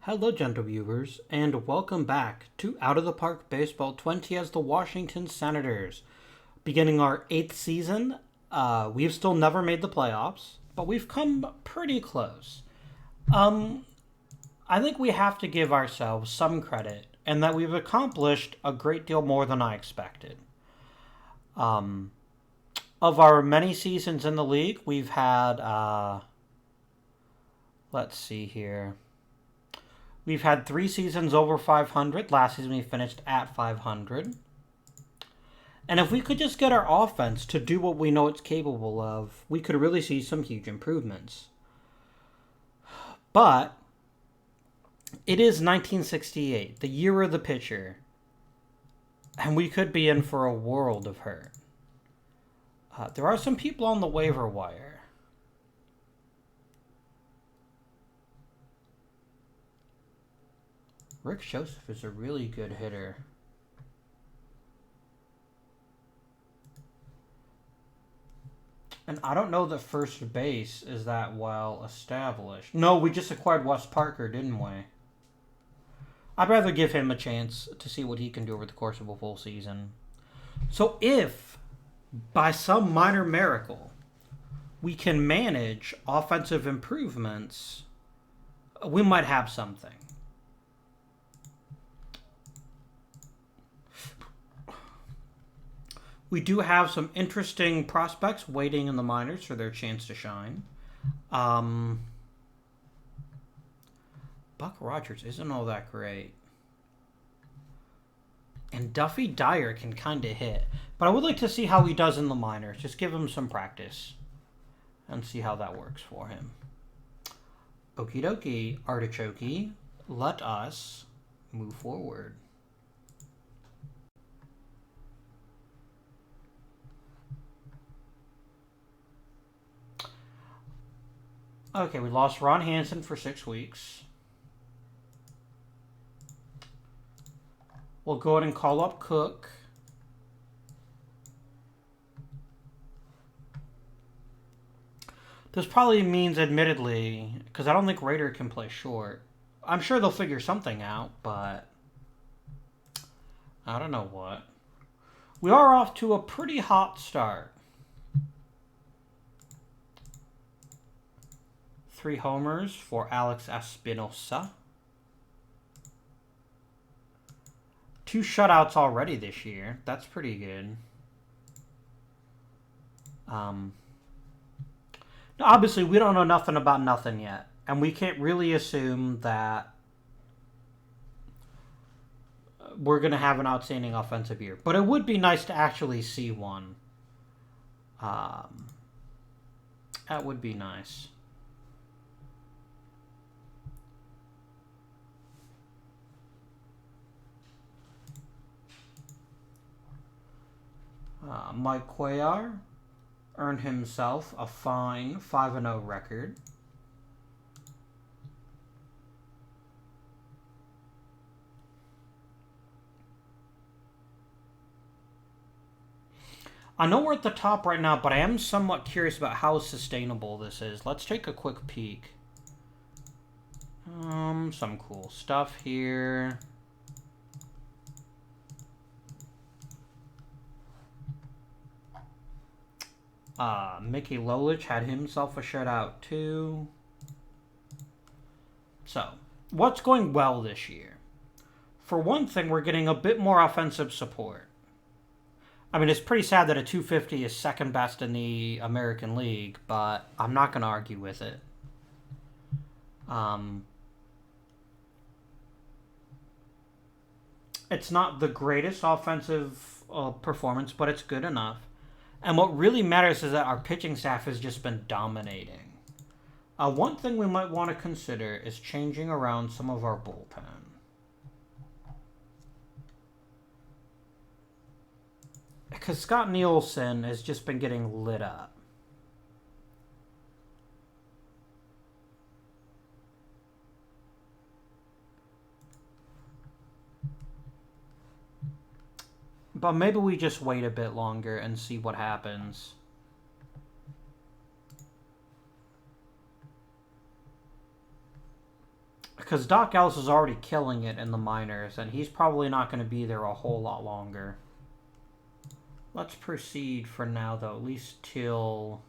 Hello, gentle viewers, and welcome back to Out of the Park Baseball 20 as the Washington Senators. Beginning our 8th season, we've still never made the playoffs, but we've come pretty close. I think we have to give ourselves some credit, and that we've accomplished a great deal more than I expected. Of our many seasons in the league, we've had, let's see here. We've had 3 seasons over 500. Last season we finished at 500. And if we could just get our offense to do what we know it's capable of, we could really see some huge improvements. But it is 1968, the year of the pitcher, and we could be in for a world of hurt. There are some people on the waiver wire. Rick Joseph is a really good hitter. And I don't know that first base is that well established. No, we just acquired Wes Parker, didn't we? I'd rather give him a chance to see what he can do over the course of a full season. So if, by some minor miracle, we can manage offensive improvements, we might have something. We do have some interesting prospects waiting in the minors for their chance to shine. Buck Rogers isn't all that great. And Duffy Dyer can kind of hit. But I would like to see how he does in the minors. Just give him some practice and see how that works for him. Okie dokie, artichoke. Let us move forward. Okay, we lost Ron Hansen for 6 weeks. We'll go ahead and call up Cook. This probably means, admittedly, because I don't think Rader can play short. I'm sure they'll figure something out, but I don't know what. We are off to a pretty hot start. 3 homers for Alex Espinosa. 2 shutouts already this year. That's pretty good. Obviously, we don't know nothing about nothing yet. And we can't really assume that we're going to have an outstanding offensive year. But it would be nice to actually see one. That would be nice. Mike Cuellar earned himself a fine 5-0 record. I know we're at the top right now, but I am somewhat curious about how sustainable this is. Let's take a quick peek. Some cool stuff here. Mickey Lolich had himself a shutout too. So, what's going well this year? For one thing, we're getting a bit more offensive support. I mean, it's pretty sad that a 250 is second best in the American League, but I'm not going to argue with it. It's not the greatest offensive performance, but it's good enough. And what really matters is that our pitching staff has just been dominating. One thing we might want to consider is changing around some of our bullpen. Because Scott Nielsen has just been getting lit up. But maybe we just wait a bit longer and see what happens. Because Doc Ellis is already killing it in the minors, and he's probably not going to be there a whole lot longer. Let's proceed for now, though, at least till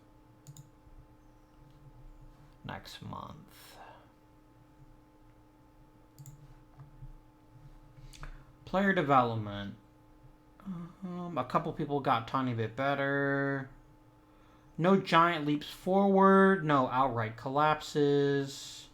next month. Player development. A couple people got a tiny bit better. No giant leaps forward. No outright collapses.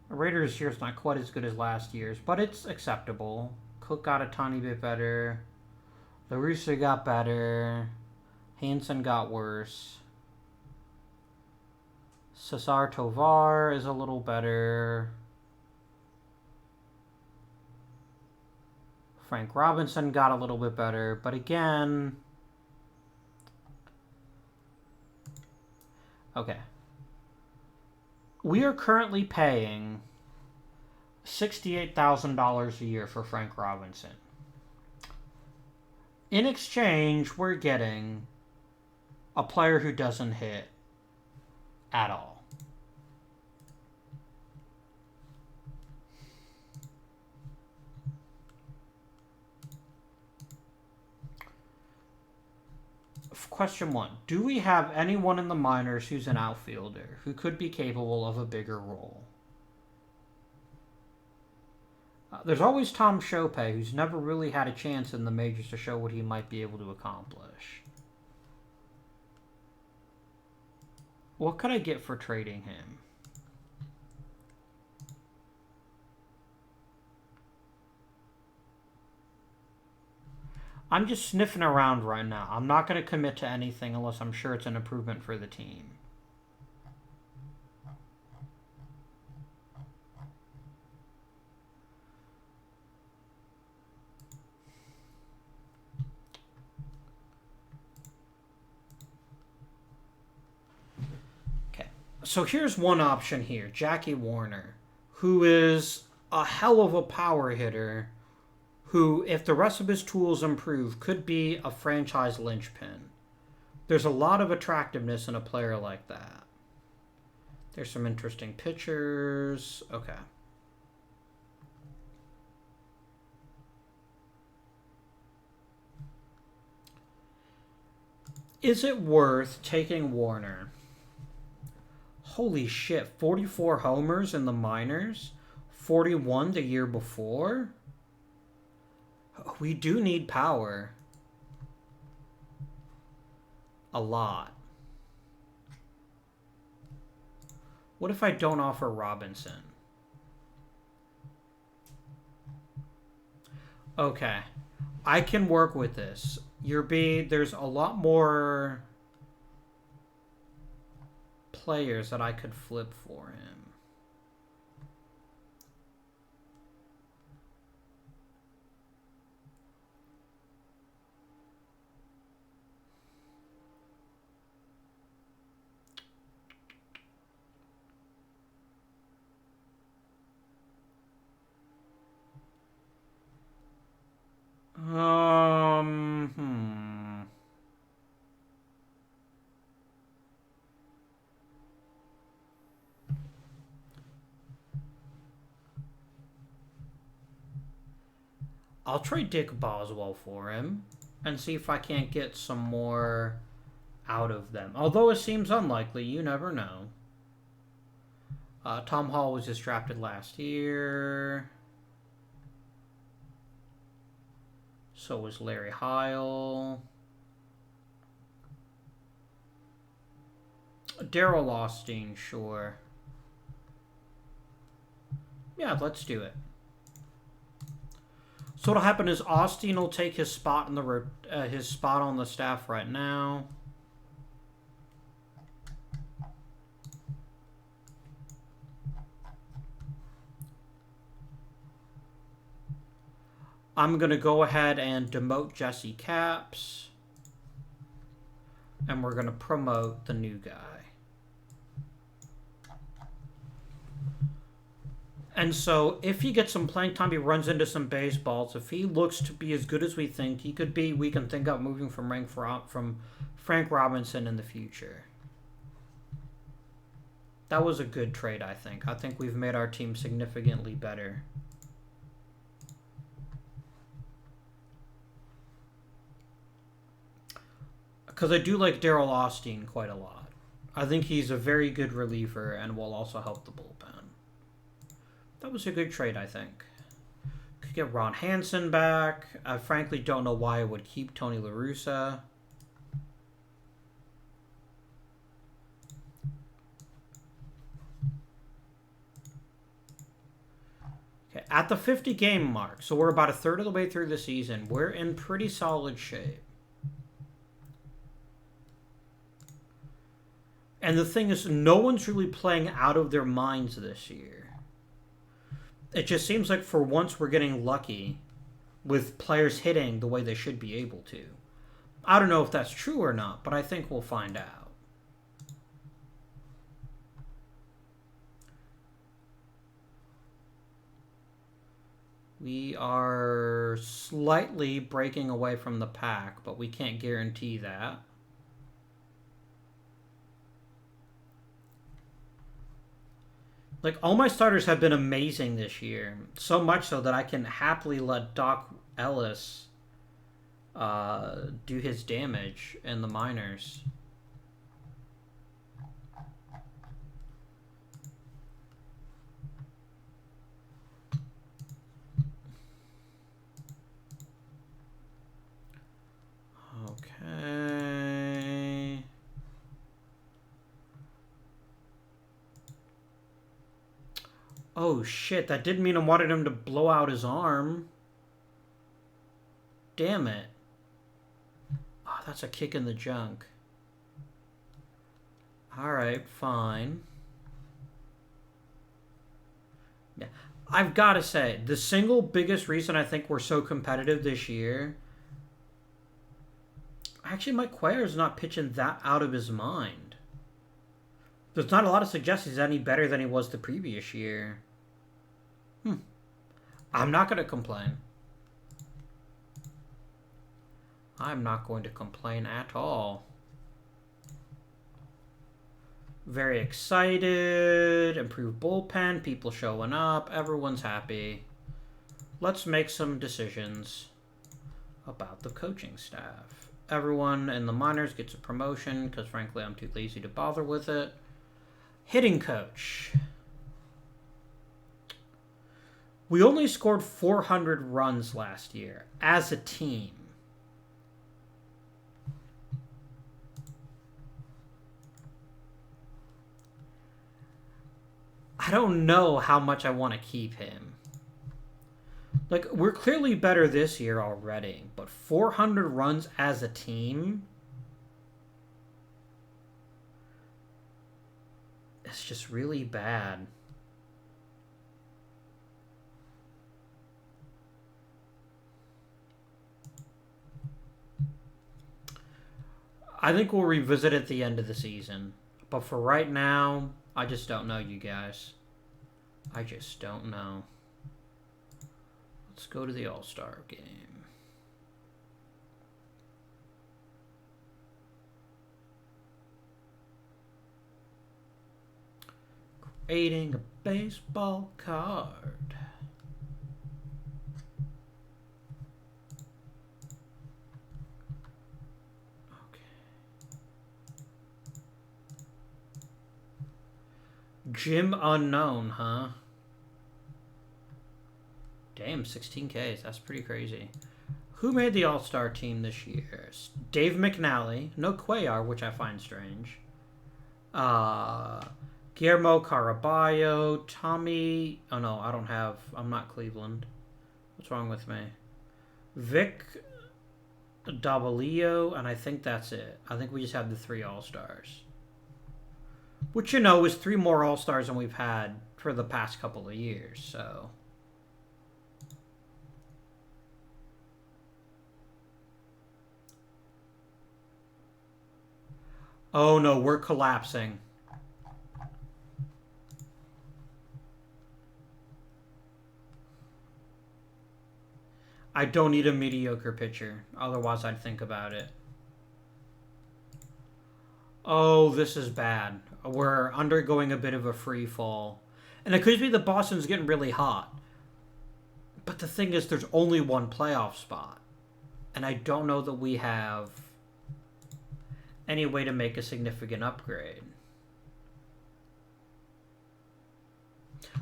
Raiders' year's not quite as good as last year's, but it's acceptable. Cook got a tiny bit better. The Rooster got better. Hansen got worse. Cesar Tovar is a little better. Frank Robinson got a little bit better, but again... Okay. We are currently paying $68,000 a year for Frank Robinson. In exchange, we're getting a player who doesn't hit at all. Question 1. Do we have anyone in the minors who's an outfielder who could be capable of a bigger role? There's always Tom Chopay, who's never really had a chance in the majors to show what he might be able to accomplish. What could I get for trading him? I'm just sniffing around right now. I'm not going to commit to anything unless I'm sure it's an improvement for the team. Okay, so here's one option here. Jackie Warner, who is a hell of a power hitter, who, if the rest of his tools improve, could be a franchise linchpin. There's a lot of attractiveness in a player like that. There's some interesting pictures. Okay. Is it worth taking Warner? Holy shit, 44 homers in the minors? 41 the year before? We do need power. A lot. What if I don't offer Robinson? Okay. I can work with this. There's a lot more players that I could flip for him. I'll trade Dick Boswell for him and see if I can't get some more out of them. Although it seems unlikely, you never know. Tom Hall was just drafted last year. So was Larry Heil. Daryl Austin, sure. Yeah, let's do it. So what'll happen is Austin will take his spot in the his spot on the staff right now. I'm going to go ahead and demote Jesse Capps. And we're going to promote the new guy. And so if he gets some playing time, he runs into some baseballs. If he looks to be as good as we think he could be, we can think of moving from Frank Robinson in the future. That was a good trade, I think. I think we've made our team significantly better. Because I do like Daryl Austin quite a lot. I think he's a very good reliever and will also help the bullpen. That was a good trade, I think. Could get Ron Hansen back. I frankly don't know why I would keep Tony La Russa. Okay, at the 50 game mark, so we're about a third of the way through the season. We're in pretty solid shape. And the thing is, no one's really playing out of their minds this year. It just seems like for once we're getting lucky with players hitting the way they should be able to. I don't know if that's true or not, but I think we'll find out. We are slightly breaking away from the pack, but we can't guarantee that. Like, all my starters have been amazing this year. So much so that I can happily let Doc Ellis do his damage in the minors. Okay. Oh shit, that didn't mean I wanted him to blow out his arm. Damn it. Oh, that's a kick in the junk. Alright, fine. Yeah. I've got to say, the single biggest reason I think we're so competitive this year... Actually, Mike Cuellar's not pitching that out of his mind. There's not a lot of suggestions he's any better than he was the previous year. I'm not going to complain. I'm not going to complain at all. Very excited. Improved bullpen. People showing up. Everyone's happy. Let's make some decisions about the coaching staff. Everyone in the minors gets a promotion because, frankly, I'm too lazy to bother with it. Hitting coach. We only scored 400 runs last year as a team. I don't know how much I want to keep him. Like, we're clearly better this year already, but 400 runs as a team? It's just really bad. I think we'll revisit it at the end of the season. But for right now, I just don't know, you guys. I just don't know. Let's go to the All-Star game. Creating a baseball card. Jim Unknown, huh? Damn, 16Ks. That's pretty crazy. Who made the All-Star team this year? Dave McNally. No Cuellar, which I find strange. Guillermo Caraballo. Tommy... Oh, no, I don't have... I'm not Cleveland. What's wrong with me? Vic Davalillo, and I think that's it. I think we just have the 3 All-Stars. Which, you know, is 3 more All-Stars than we've had for the past couple of years, so... Oh, no, we're collapsing. I don't need a mediocre pitcher. Otherwise, I'd think about it. Oh, this is bad. We're undergoing a bit of a free fall. And it could be that Boston's getting really hot. But the thing is, there's only one playoff spot. And I don't know that we have any way to make a significant upgrade.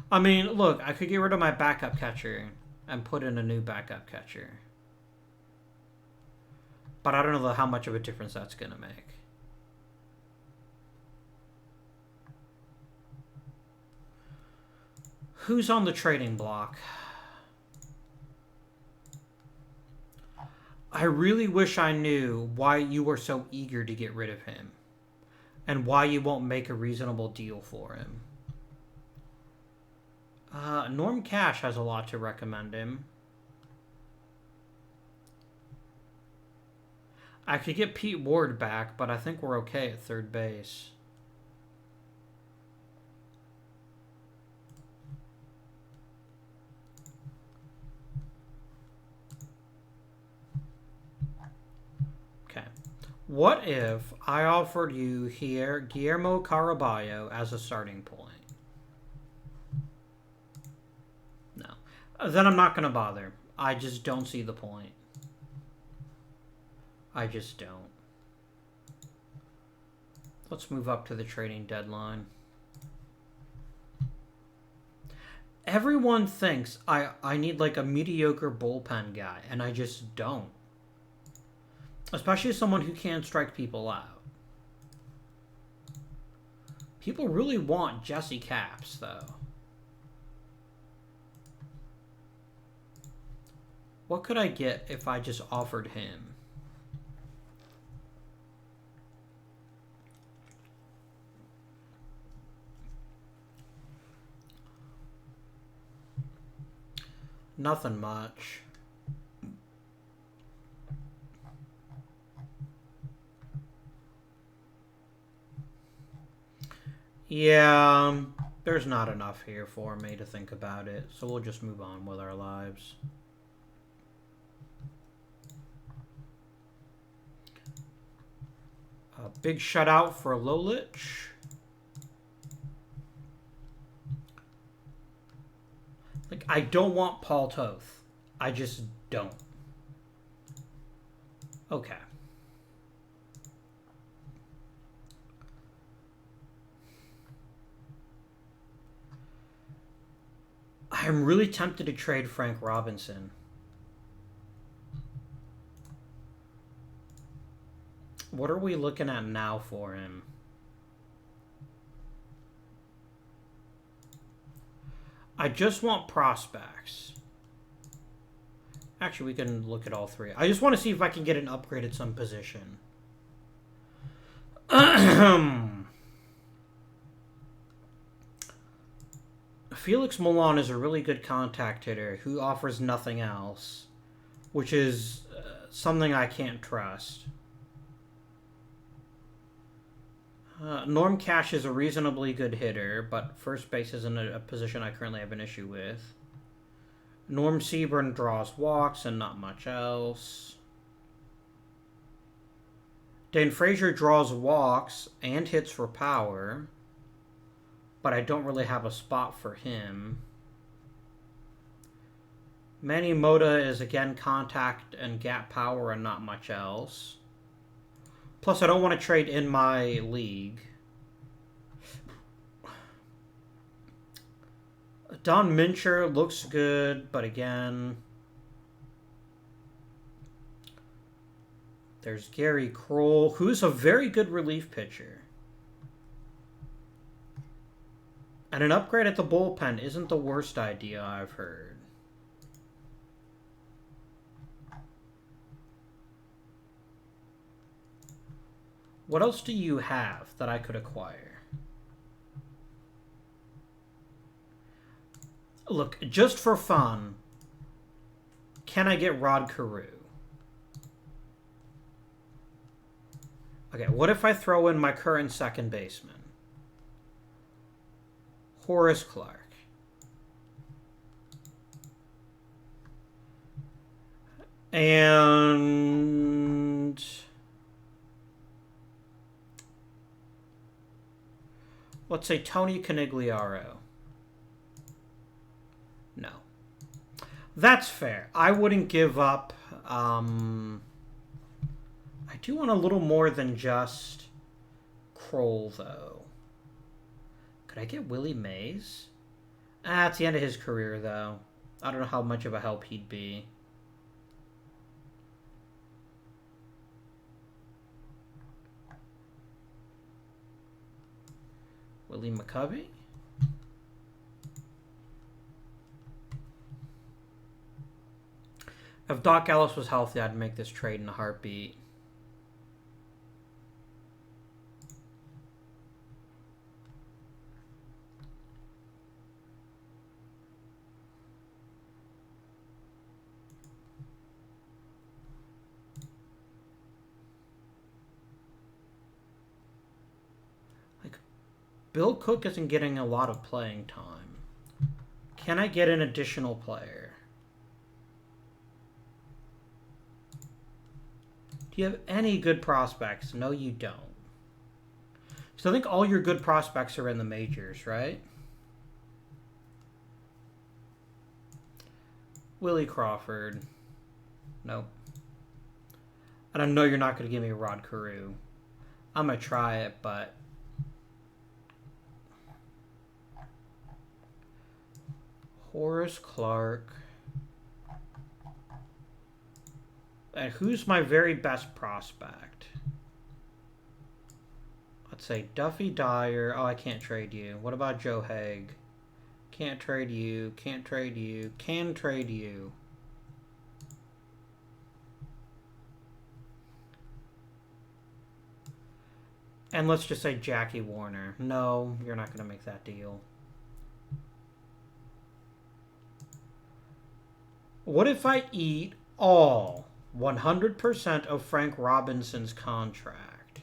I mean, look, I could get rid of my backup catcher and put in a new backup catcher. But I don't know how much of a difference that's going to make. Who's on the trading block? I really wish I knew why you were so eager to get rid of him. And why you won't make a reasonable deal for him. Norm Cash has a lot to recommend him. I could get Pete Ward back, but I think we're okay at third base. Okay. What if I offered you here Guillermo Caraballo as a starting point? Then I'm not going to bother. I just don't see the point. I just don't. Let's move up to the trading deadline. Everyone thinks I need like a mediocre bullpen guy, and I just don't. Especially someone who can strike people out. People really want Jesse Capps, though. What could I get if I just offered him? Nothing much. Yeah, there's not enough here for me to think about it, so we'll just move on with our lives. A big shutout for Lolich. Like, I don't want Paul Toth. I just don't. Okay. I'm really tempted to trade Frank Robinson. What are we looking at now for him? I just want prospects. Actually, we can look at all three. I just want to see if I can get an upgrade at some position. Felix Milan is a really good contact hitter who offers nothing else, which is something I can't trust. Norm Cash is a reasonably good hitter, but first base isn't a position I currently have an issue with. Norm Seaburn draws walks and not much else. Dan Frazier draws walks and hits for power, but I don't really have a spot for him. Manny Mota is again contact and gap power and not much else. Plus, I don't want to trade in my league. Don Mincher looks good, but again... There's Gary Kroll, who's a very good relief pitcher. And an upgrade at the bullpen isn't the worst idea I've heard. What else do you have that I could acquire? Look, just for fun, can I get Rod Carew? Okay, what if I throw in my current second baseman? Horace Clark. And let's say Tony Canigliaro. No. That's fair. I wouldn't give up. I do want a little more than just Kroll, though. Could I get Willie Mays? It's the end of his career, though. I don't know how much of a help he'd be. Willie McCovey? If Doc Ellis was healthy, I'd make this trade in a heartbeat. Bill Cook isn't getting a lot of playing time. Can I get an additional player? Do you have any good prospects? No, you don't. So I think all your good prospects are in the majors, right? Willie Crawford. Nope. And I know you're not going to give me a Rod Carew. I'm going to try it, but... Horace Clark. And who's my very best prospect? Let's say Duffy Dyer. Oh, I can't trade you. What about Joe Haig? Can't trade you. Can't trade you. Can trade you. And let's just say Jackie Warner. No, you're not going to make that deal. What if I eat all 100% of Frank Robinson's contract?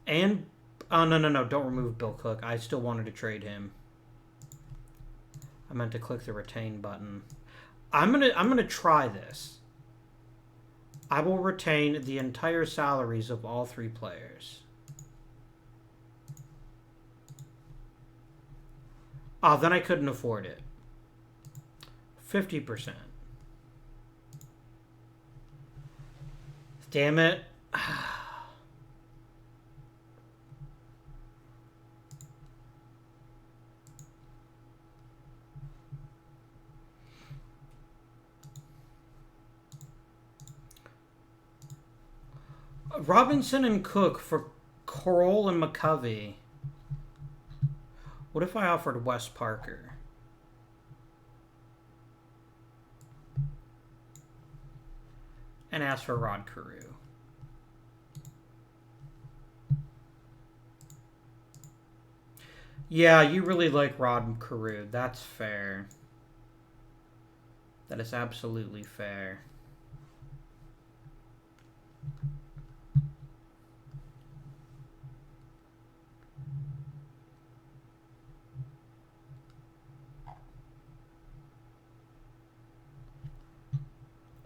And no, don't remove Bill Cook. I still wanted to trade him. I meant to click the retain button. I'm gonna try this. I will retain the entire salaries of all three players. Oh, then I couldn't afford it. 50%. Damn it. Robinson and Cook for Kroll and McCovey. What if I offered Wes Parker? And asked for Rod Carew? Yeah, you really like Rod Carew. That's fair. That is absolutely fair.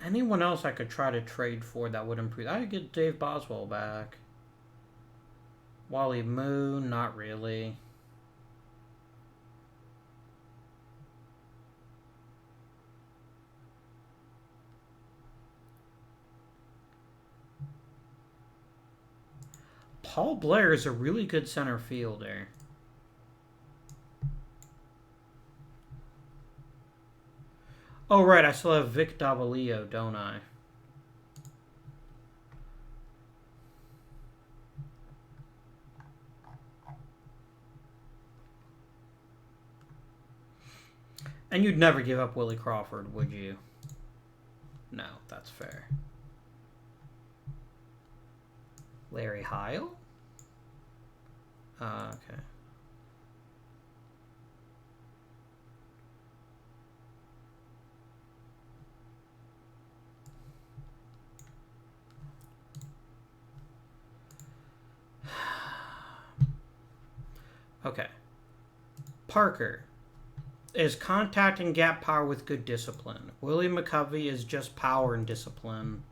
Anyone else I could try to trade for that would improve? I could get Dave Boswell back. Wally Moon, not really. Paul Blair is a really good center fielder. Oh, right, I still have Vic Davalillo, don't I? And you'd never give up Willie Crawford, would you? No, that's fair. Larry Heil? Okay. Okay. Parker. is contact and gap power with good discipline. William McCovey is just power and discipline.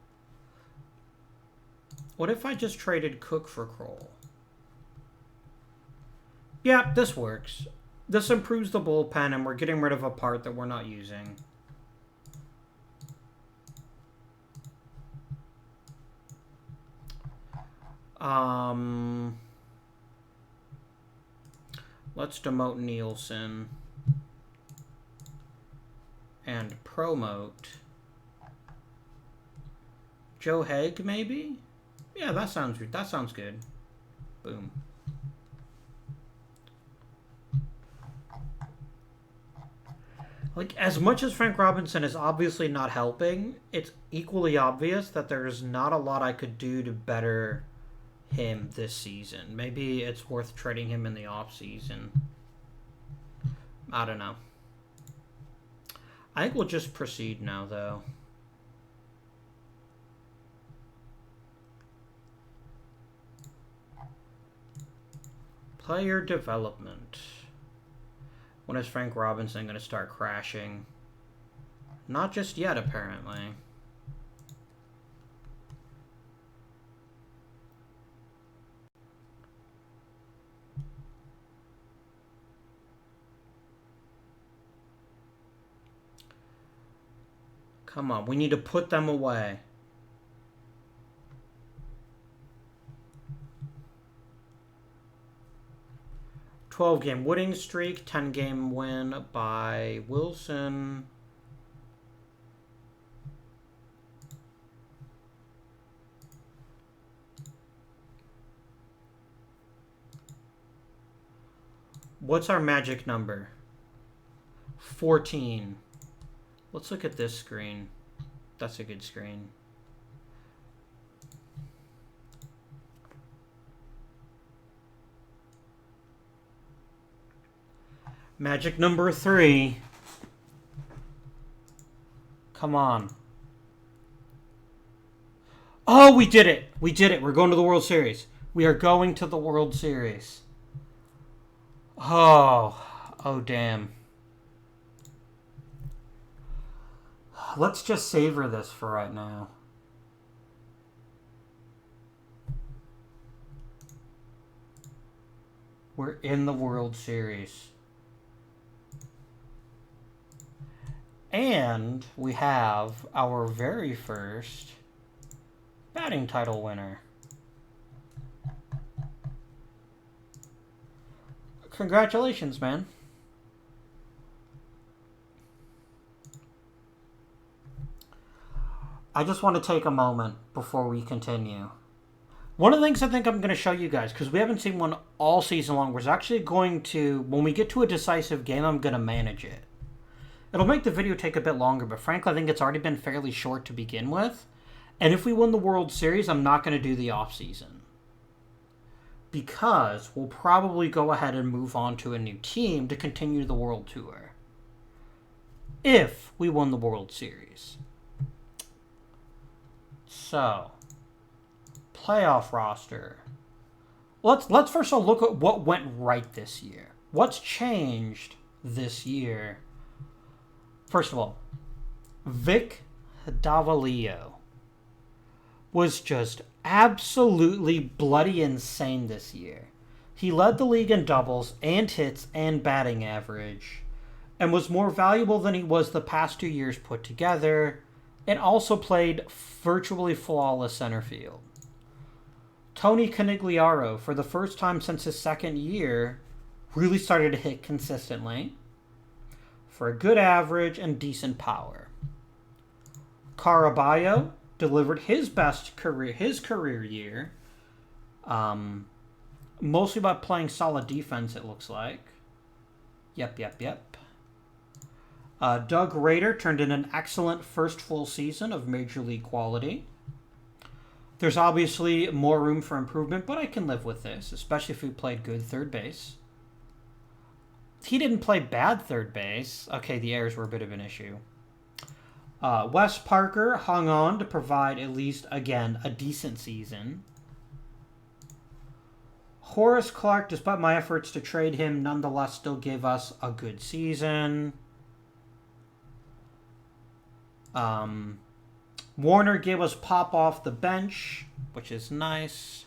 What if I just traded Cook for Kroll? Yeah, this works. This improves the bullpen, and we're getting rid of a part that we're not using. Let's demote Nielsen and promote Joe Haig, maybe? Yeah, that sounds good. Boom. Like, as much as Frank Robinson is obviously not helping, it's equally obvious that there's not a lot I could do to better him this season. Maybe it's worth trading him in the offseason. I don't know. I think we'll just proceed now, though. Player development. When is Frank Robinson going to start crashing? Not just yet, apparently. Come on, we need to put them away. "12-game winning streak, 10-game win by Wilson." What's our magic number? 14. Let's look at this screen. That's a good screen. Magic number 3. Come on. Oh, we did it. We did it. We're going to the World Series. We are going to the World Series. Oh, damn. Let's just savor this for right now. We're in the World Series. And we have our very first batting title winner. Congratulations, man. I just want to take a moment before we continue. One of the things I think I'm going to show you guys, because we haven't seen one all season long, was actually going to, when we get to a decisive game, I'm going to manage it. It'll make the video take a bit longer, but frankly, I think it's already been fairly short to begin with. And if we win the World Series, I'm not going to do the offseason. Because we'll probably go ahead and move on to a new team to continue the World Tour. If we won the World Series. So, playoff roster. Let's first of all look at what went right this year. What's changed this year? First of all, Vic Davalillo was just absolutely bloody insane this year. He led the league in doubles and hits and batting average, and was more valuable than he was the past 2 years put together, and also played virtually flawless center field. Tony Canigliaro, for the first time since his second year, really started to hit consistently for a good average and decent power. Caraballo delivered his best career year, mostly by playing solid defense, it looks like. Yep. Doug Rader turned in an excellent first full season of Major League quality. There's obviously more room for improvement, but I can live with this, especially if he played good third base. He didn't play bad third base. Okay, the errors were a bit of an issue. Wes Parker hung on to provide at least, again, a decent season. Horace Clarke, despite my efforts to trade him, nonetheless still gave us a good season. Warner gave us pop off the bench, which is nice.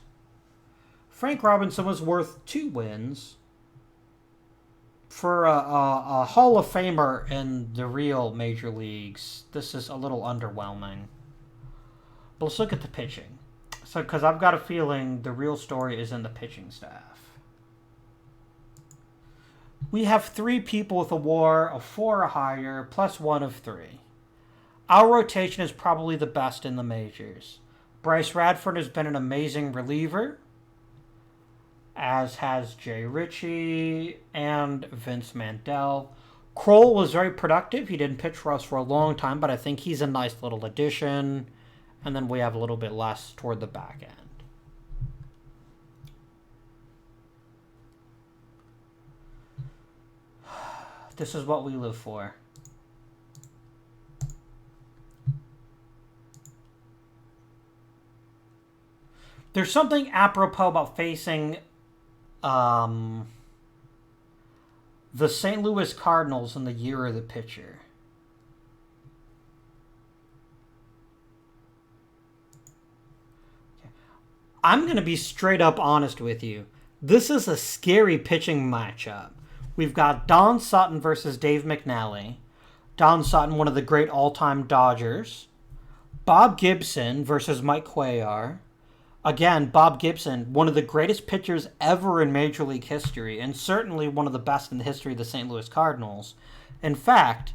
Frank Robinson was worth 2 wins. For a Hall of Famer in the real major leagues, this is a little underwhelming. But let's look at the pitching. So, because I've got a feeling the real story is in the pitching staff. We have 3 people with a WAR of 4 or higher, plus 1 of 3. Our rotation is probably the best in the majors. Bryce Radford has been an amazing reliever, as has Jay Ritchie and Vince Mandel. Kroll was very productive. He didn't pitch for us for a long time, but I think he's a nice little addition. And then we have a little bit less toward the back end. This is what we live for. There's something apropos about facing the St. Louis Cardinals in the year of the pitcher. Okay. I'm going to be straight up honest with you. This is a scary pitching matchup. We've got Don Sutton versus Dave McNally. Don Sutton, one of the great all-time Dodgers. Bob Gibson versus Mike Cuellar. Again, Bob Gibson, one of the greatest pitchers ever in Major League history, and certainly one of the best in the history of the St. Louis Cardinals. In fact,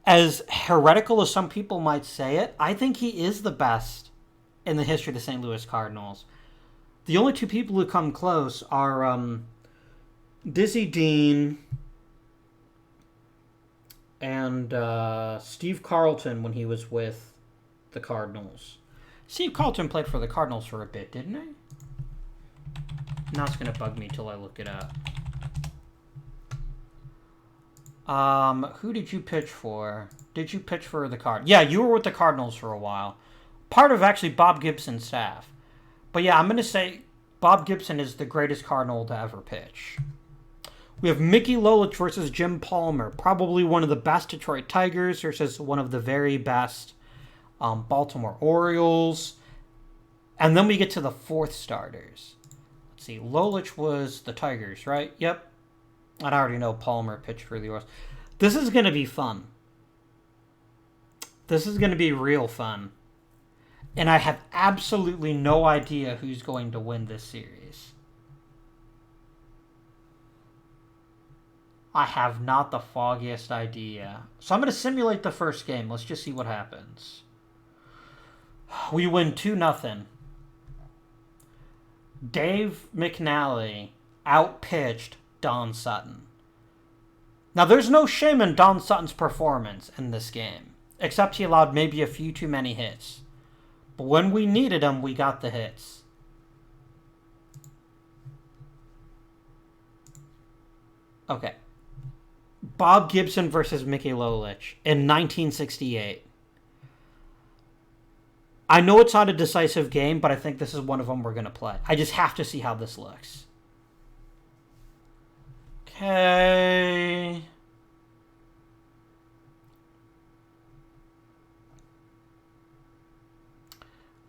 as heretical as some people might say it, I think he is the best in the history of the St. Louis Cardinals. The only 2 people who come close are Dizzy Dean and Steve Carlton when he was with the Cardinals. Steve Carlton played for the Cardinals for a bit, didn't he? Now it's going to bug me till I look it up. Who did you pitch for? Did you pitch for the Cardinals? Yeah, you were with the Cardinals for a while. Part of actually Bob Gibson's staff. But yeah, I'm going to say Bob Gibson is the greatest Cardinal to ever pitch. We have Mickey Lolich versus Jim Palmer. Probably one of the best Detroit Tigers versus one of the very best Baltimore Orioles. And then we get to the 4th starters. Let's see. Lolich was the Tigers, right? Yep. I already know Palmer pitched for the Orioles. This is going to be fun. This is going to be real fun. And I have absolutely no idea who's going to win this series. I have not the foggiest idea. So I'm going to simulate the first game. Let's just see what happens. We win 2-0. Dave McNally outpitched Don Sutton. Now, there's no shame in Don Sutton's performance in this game, except he allowed maybe a few too many hits. But when we needed him, we got the hits. Okay. Bob Gibson versus Mickey Lolich in 1968. I know it's not a decisive game, but I think this is one of them we're going to play. I just have to see how this looks. Okay.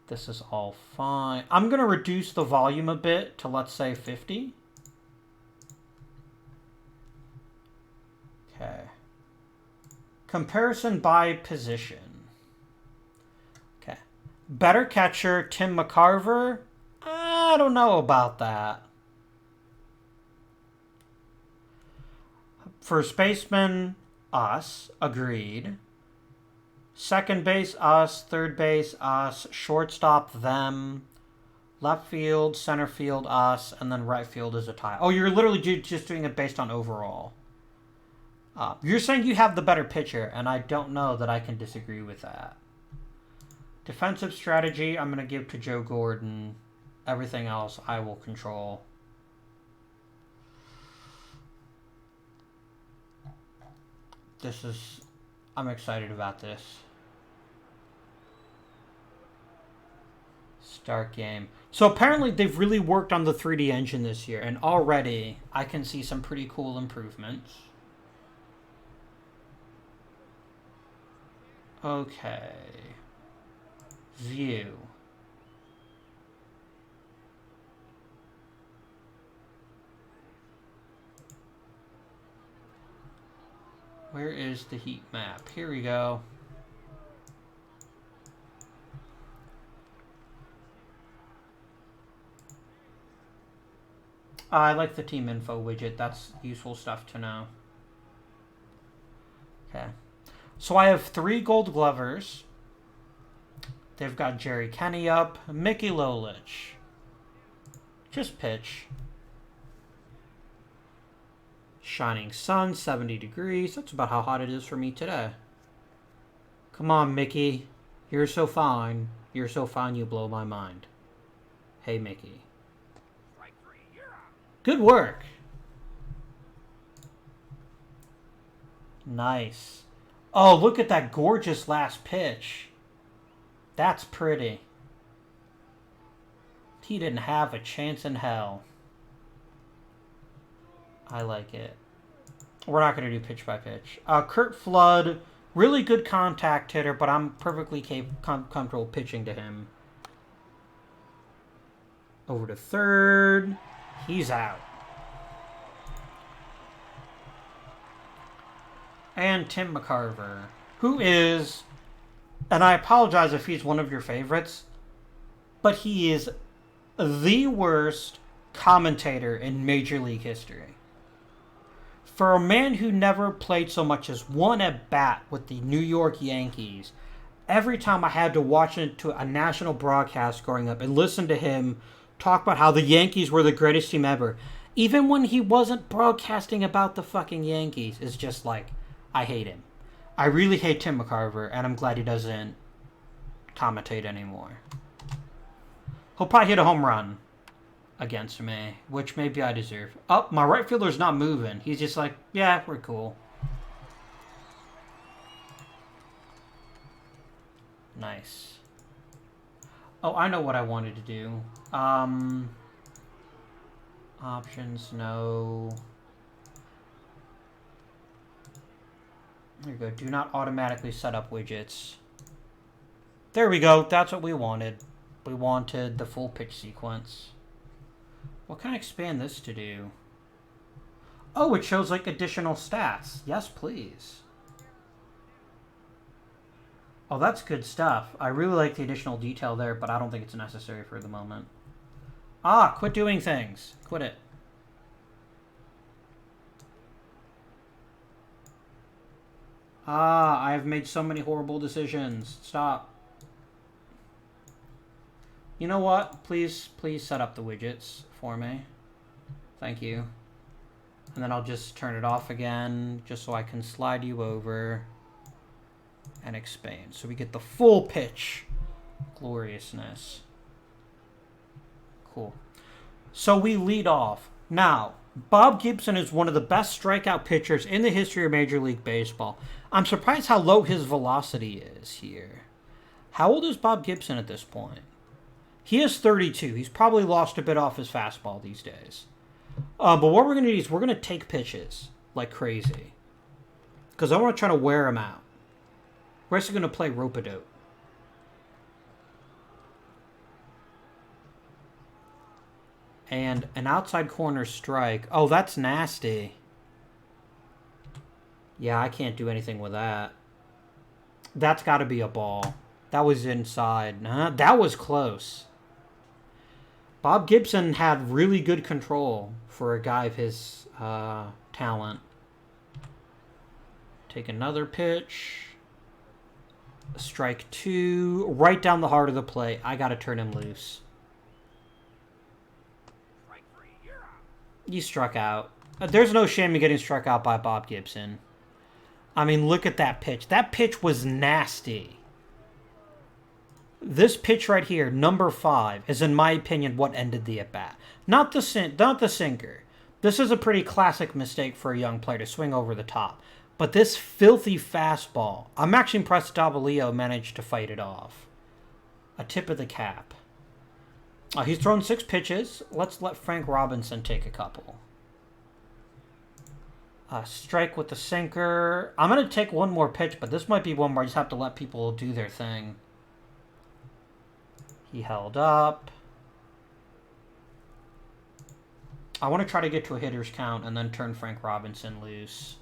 This is all fine. I'm going to reduce the volume a bit to, let's say, 50. Okay. Comparison by position. Better catcher, Tim McCarver? I don't know about that. First baseman, us. Agreed. Second base, us. Third base, us. Shortstop, them. Left field, center field, us. And then right field is a tie. Oh, you're literally just doing it based on overall. You're saying you have the better pitcher, and I don't know that I can disagree with that. Defensive strategy, I'm going to give to Joe Gordon. Everything else, I will control. I'm excited about this. Start game. So apparently they've really worked on the 3D engine this year, and already I can see some pretty cool improvements. Okay. View. Where is the heat map? Here we go. I like the team info widget. That's useful stuff to know. Okay. So I have 3 Gold Glovers. They've got Jerry Kenny up. Mickey Lolich. Just pitch. Shining sun, 70 degrees. That's about how hot it is for me today. Come on, Mickey. You're so fine. You're so fine you blow my mind. Hey, Mickey. Good work. Nice. Oh, look at that gorgeous last pitch. That's pretty. He didn't have a chance in hell. I like it. We're not going to do pitch by pitch. Kurt Flood, really good contact hitter, but I'm perfectly comfortable pitching to him. Over to third. He's out. And Tim McCarver, who is, and I apologize if he's one of your favorites, but he is the worst commentator in Major League history. For a man who never played so much as one at bat with the New York Yankees, every time I had to watch it to a national broadcast growing up and listen to him talk about how the Yankees were the greatest team ever, even when he wasn't broadcasting about the fucking Yankees, it's just like, I hate him. I really hate Tim McCarver, and I'm glad he doesn't commentate anymore. He'll probably hit a home run against me, which maybe I deserve. Oh, my right fielder's not moving. He's just like, yeah, we're cool. Nice. Oh, I know what I wanted to do. Options, no. There you go. Do not automatically set up widgets. There we go. That's what we wanted. We wanted the full pitch sequence. What can I expand this to do? Oh, it shows like additional stats. Yes, please. Oh, that's good stuff. I really like the additional detail there, but I don't think it's necessary for the moment. Ah, quit doing things. Quit it. Ah, I have made so many horrible decisions. Stop. You know what? Please set up the widgets for me. Thank you. And then I'll just turn it off again, just so I can slide you over and expand. So we get the full pitch gloriousness. Cool. So we lead off. Now, Bob Gibson is one of the best strikeout pitchers in the history of Major League Baseball. I'm surprised how low his velocity is here. How old is Bob Gibson at this point? He is 32. He's probably lost a bit off his fastball these days. But what we're going to do is we're going to take pitches like crazy. Because I want to try to wear him out. We're actually going to play rope-a-dope. And an outside corner strike. Oh, that's nasty. Yeah, I can't do anything with that. That's got to be a ball. That was inside. That was close. Bob Gibson had really good control for a guy of his talent. Take another pitch. Strike 2. Right down the heart of the plate. I got to turn him loose. You struck out. There's no shame in getting struck out by Bob Gibson. I mean, look at that pitch. That pitch was nasty. This pitch right here, number 5, is in my opinion what ended the at-bat. Not the sinker. This is a pretty classic mistake for a young player to swing over the top. But this filthy fastball, I'm actually impressed Davalillo managed to fight it off. A tip of the cap. He's thrown 6 pitches. Let's let Frank Robinson take a couple. Strike with the sinker. I'm going to take one more pitch, but this might be one where I just have to let people do their thing. He held up. I want to try to get to a hitter's count and then turn Frank Robinson loose.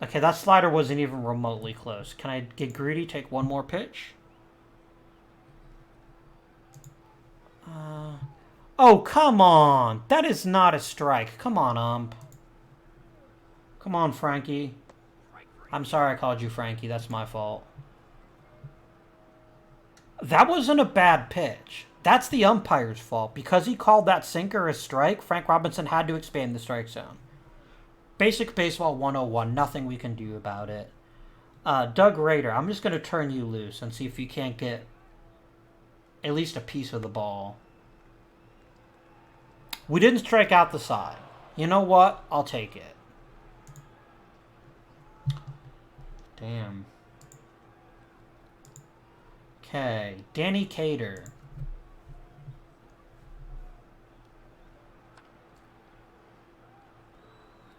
Okay, that slider wasn't even remotely close. Can I get greedy, take one more pitch? Oh, come on. That is not a strike. Come on, ump. Come on, Frankie. I'm sorry I called you Frankie. That's my fault. That wasn't a bad pitch. That's the umpire's fault. Because he called that sinker a strike, Frank Robinson had to expand the strike zone. Basic Baseball 101. Nothing we can do about it. Doug Rader, I'm just going to turn you loose and see if you can't get at least a piece of the ball. We didn't strike out the side. You know what? I'll take it. Damn. Okay. Danny Cater.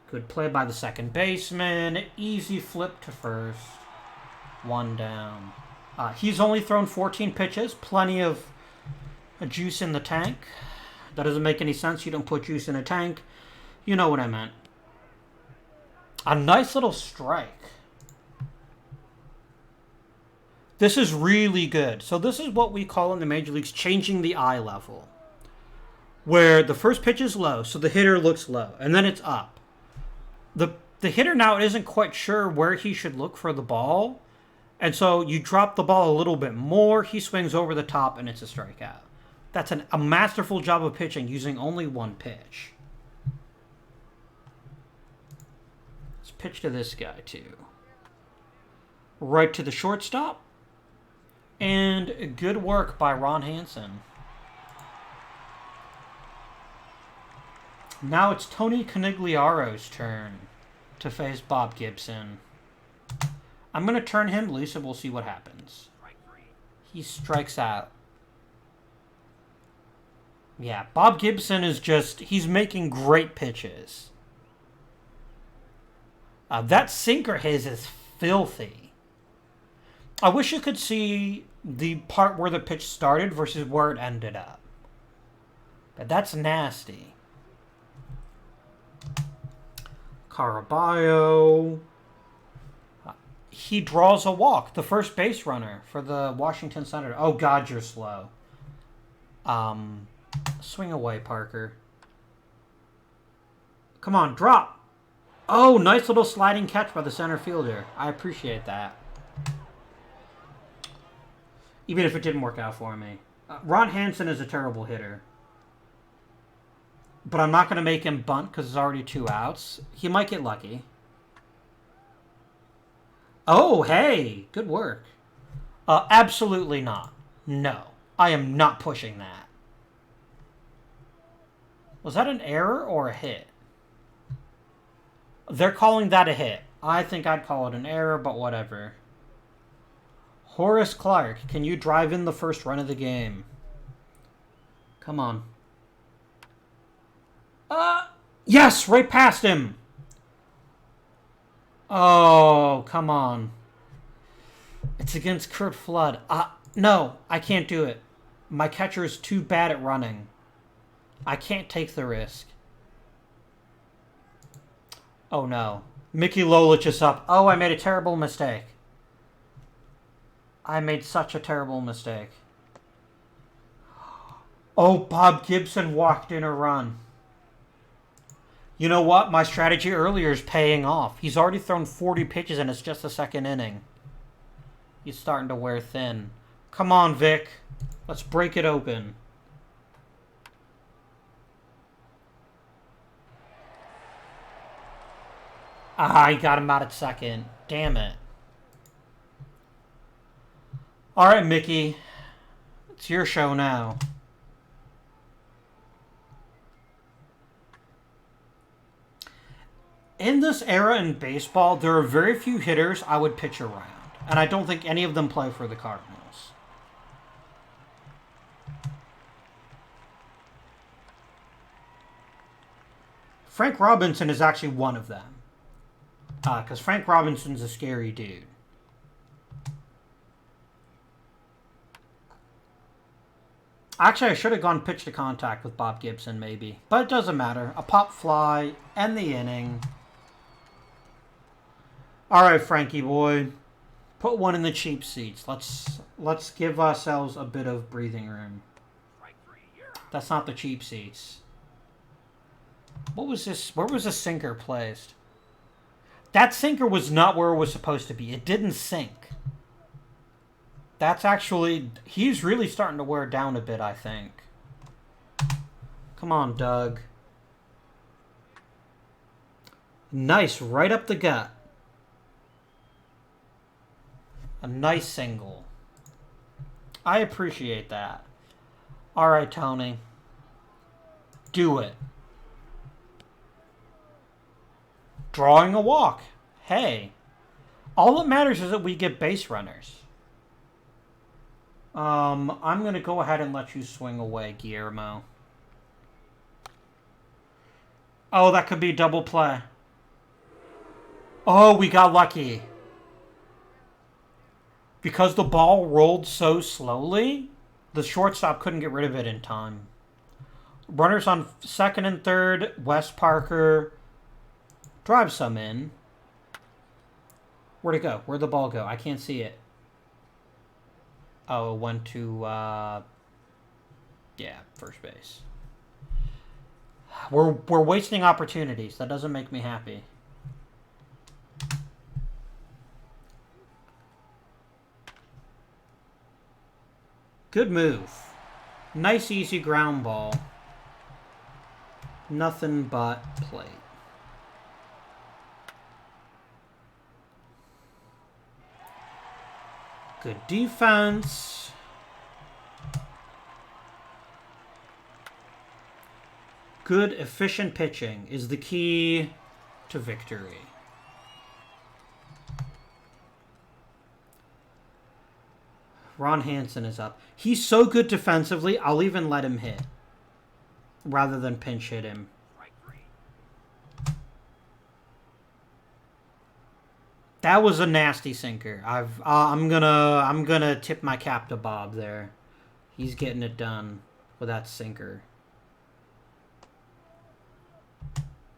Good play by the second baseman. Easy flip to first. 1 down. He's only thrown 14 pitches. Plenty of juice in the tank. That doesn't make any sense. You don't put juice in a tank. You know what I meant. A nice little strike. This is really good. So this is what we call in the major leagues changing the eye level. Where the first pitch is low, so the hitter looks low. And then it's up. The hitter now isn't quite sure where he should look for the ball. And so you drop the ball a little bit more. He swings over the top, and it's a strikeout. That's a masterful job of pitching using only one pitch. Let's pitch to this guy, too. Right to the shortstop. And good work by Ron Hansen. Now it's Tony Conigliaro's turn to face Bob Gibson. I'm going to turn him loose and we'll see what happens. He strikes out. Yeah, Bob Gibson is just, he's making great pitches. That sinker his is filthy. I wish you could see the part where the pitch started versus where it ended up. But that's nasty. Caraballo. He draws a walk. The first base runner for the Washington Senators. Oh, God, you're slow. Swing away, Parker. Come on, drop. Oh, nice little sliding catch by the center fielder. I appreciate that. Even if it didn't work out for me. Ron Hansen is a terrible hitter. But I'm not going to make him bunt because there's already 2 outs. He might get lucky. Oh, hey. Good work. Absolutely not. No. I am not pushing that. Was that an error or a hit? They're calling that a hit. I think I'd call it an error, but whatever. Horace Clark, can you drive in the first run of the game? Come on. Yes, right past him. Oh, come on. It's against Kurt Flood. No, I can't do it. My catcher is too bad at running. I can't take the risk. Oh, no. Mickey Lolich is up. Oh, I made a terrible mistake. I made such a terrible mistake. Oh, Bob Gibson walked in a run. You know what? My strategy earlier is paying off. He's already thrown 40 pitches and it's just the second inning. He's starting to wear thin. Come on, Vic. Let's break it open. I got him out at second. Damn it. All right, Mickey. It's your show now. In this era in baseball, there are very few hitters I would pitch around. And I don't think any of them play for the Cardinals. Frank Robinson is actually one of them. Because Frank Robinson's a scary dude. Actually, I should have gone pitch to contact with Bob Gibson, maybe. But it doesn't matter. A pop fly, end the inning. All right, Frankie boy. Put one in the cheap seats. Let's give ourselves a bit of breathing room. That's not the cheap seats. What was this? Where was the sinker placed? That sinker was not where it was supposed to be. It didn't sink. That's actually... He's really starting to wear down a bit, I think. Come on, Doug. Nice, right up the gut. A nice single. I appreciate that. All right, Tony. Do it. Drawing a walk. Hey. All that matters is that we get base runners. I'm going to go ahead and let you swing away, Guillermo. Oh, that could be double play. Oh, we got lucky. Because the ball rolled so slowly, the shortstop couldn't get rid of it in time. Runners on second and third. Wes Parker drives some in. Where'd it go? Where'd the ball go? I can't see it. Oh, it went to, yeah, first base. We're wasting opportunities. That doesn't make me happy. Good move. Nice, easy ground ball. Nothing but plate. Good defense. Good, efficient pitching is the key to victory. Ron Hansen is up. He's so good defensively, I'll even let him hit rather than pinch hit him. That was a nasty sinker. I'm gonna tip my cap to Bob there. He's getting it done with that sinker.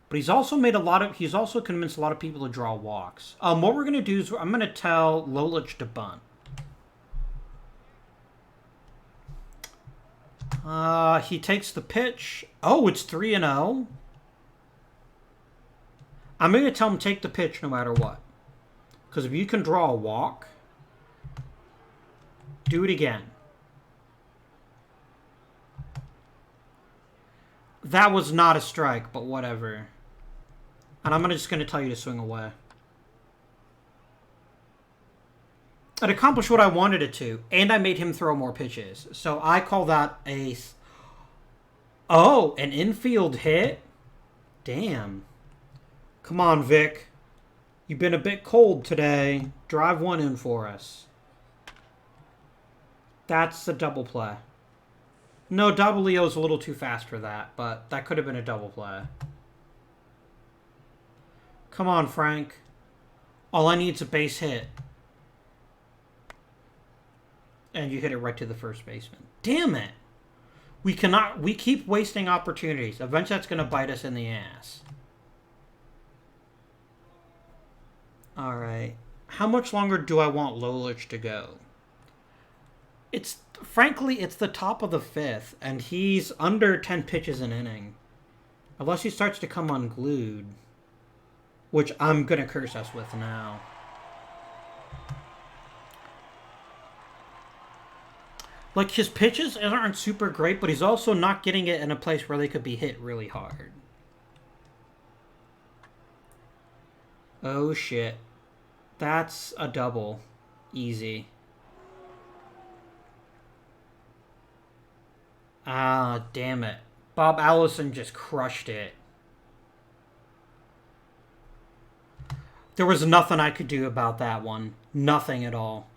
But he's also convinced a lot of people to draw walks. What we're gonna do is I'm gonna tell Lolich to bunt. He takes the pitch. Oh, it's 3-0. I'm gonna tell him to take the pitch no matter what. Because if you can draw a walk, do it again. That was not a strike, but whatever. And I'm just going to tell you to swing away. It accomplished what I wanted it to, and I made him throw more pitches. So I call that a... Oh, an infield hit? Damn. Come on, Vic. You've been a bit cold today. Drive one in for us. That's a double play. No, double Leo's a little too fast for that, but that could have been a double play. Come on, Frank. All I need is a base hit. And you hit it right to the first baseman. Damn it. We keep wasting opportunities. Eventually that's going to bite us in the ass. All right. How much longer do I want Lolich to go? Frankly, it's the top of the fifth, and he's under 10 pitches an inning. Unless he starts to come unglued, which I'm going to curse us with now. Like, his pitches aren't super great, but he's also not getting it in a place where they could be hit really hard. Oh, shit. That's a double. Easy. Ah, damn it. Bob Allison just crushed it. There was nothing I could do about that one. Nothing at all.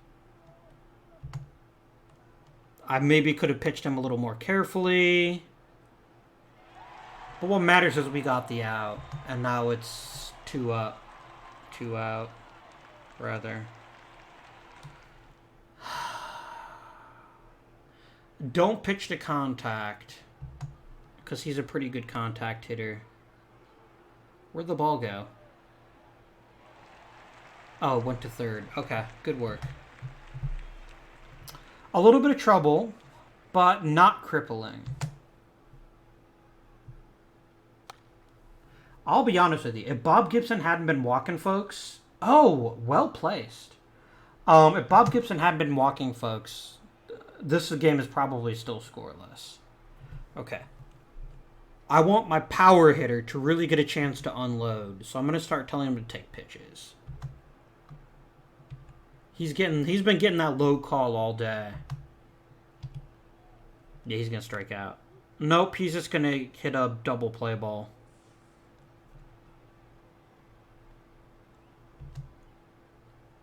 I maybe could have pitched him a little more carefully. But what matters is we got the out. And now it's 2 up. 2 out. Rather. Don't pitch to contact. Because he's a pretty good contact hitter. Where'd the ball go? Oh, it went to third. Okay, good work. A little bit of trouble, but not crippling. I'll be honest with you. If Bob Gibson hadn't been walking folks... Oh, well placed. If Bob Gibson hadn't been walking folks, this game is probably still scoreless. Okay. I want my power hitter to really get a chance to unload, so I'm going to start telling him to take pitches. He's been getting that low call all day. Yeah, he's going to strike out. Nope, he's just going to hit a double play ball.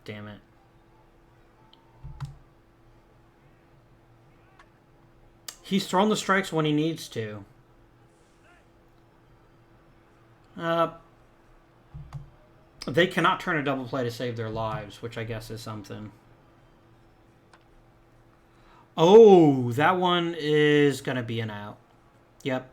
Damn it. He's thrown the strikes when he needs to. They cannot turn a double play to save their lives, which I guess is something. Oh, that one is going to be an out. Yep.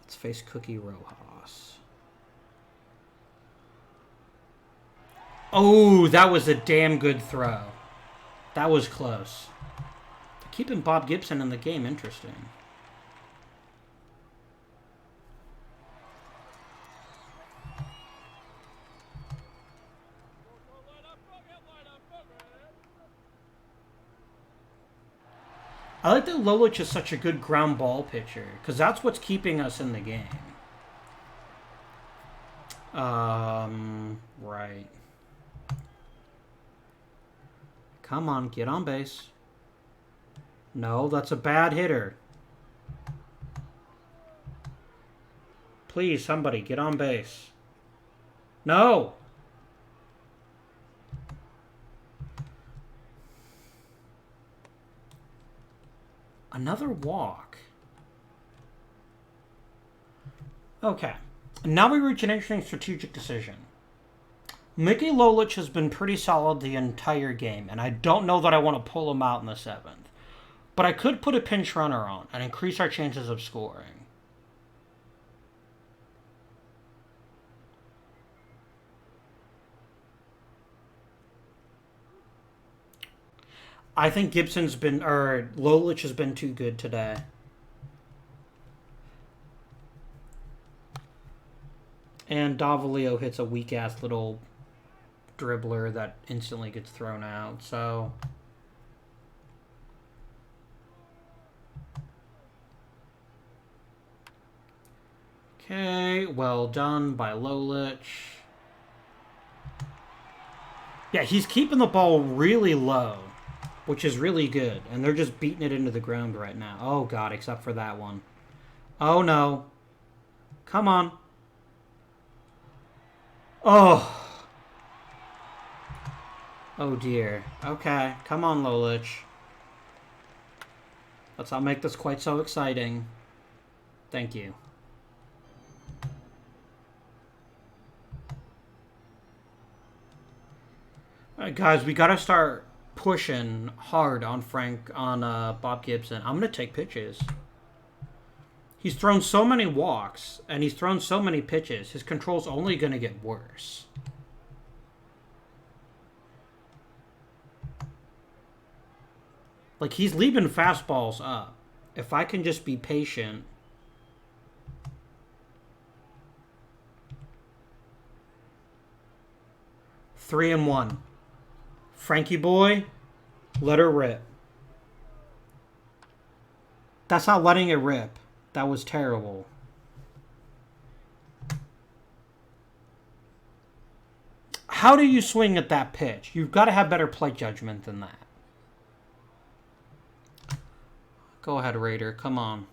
Let's face Cookie Rojas. Oh, that was a damn good throw. That was close. Keeping Bob Gibson in the game interesting. I like that Lolich is such a good ground ball pitcher, because that's what's keeping us in the game. Right. Come on, get on base. No, that's a bad hitter. Please, somebody, get on base. No! Another walk. Okay. Now we reach an interesting strategic decision. Mickey Lolich has been pretty solid the entire game, and I don't know that I want to pull him out in the 7th. But I could put a pinch runner on and increase our chances of scoring. I think Lolich has been too good today. And Davalio hits a weak-ass little dribbler that instantly gets thrown out, so... Okay, well done by Lolich. Yeah, he's keeping the ball really low, which is really good. And they're just beating it into the ground right now. Oh, God, except for that one. Oh, no. Come on. Oh. Oh, dear. Okay, come on, Lolich. Let's not make this quite so exciting. Thank you. Alright, guys, we gotta start pushing hard on Bob Gibson. I'm gonna take pitches. He's thrown so many walks, and he's thrown so many pitches. His control's only gonna get worse. Like, he's leaving fastballs up. If I can just be patient... Three and one. Frankie boy, let her rip. That's not letting it rip. That was terrible. How do you swing at that pitch? You've got to have better plate judgment than that. Go ahead, Raider. Come on.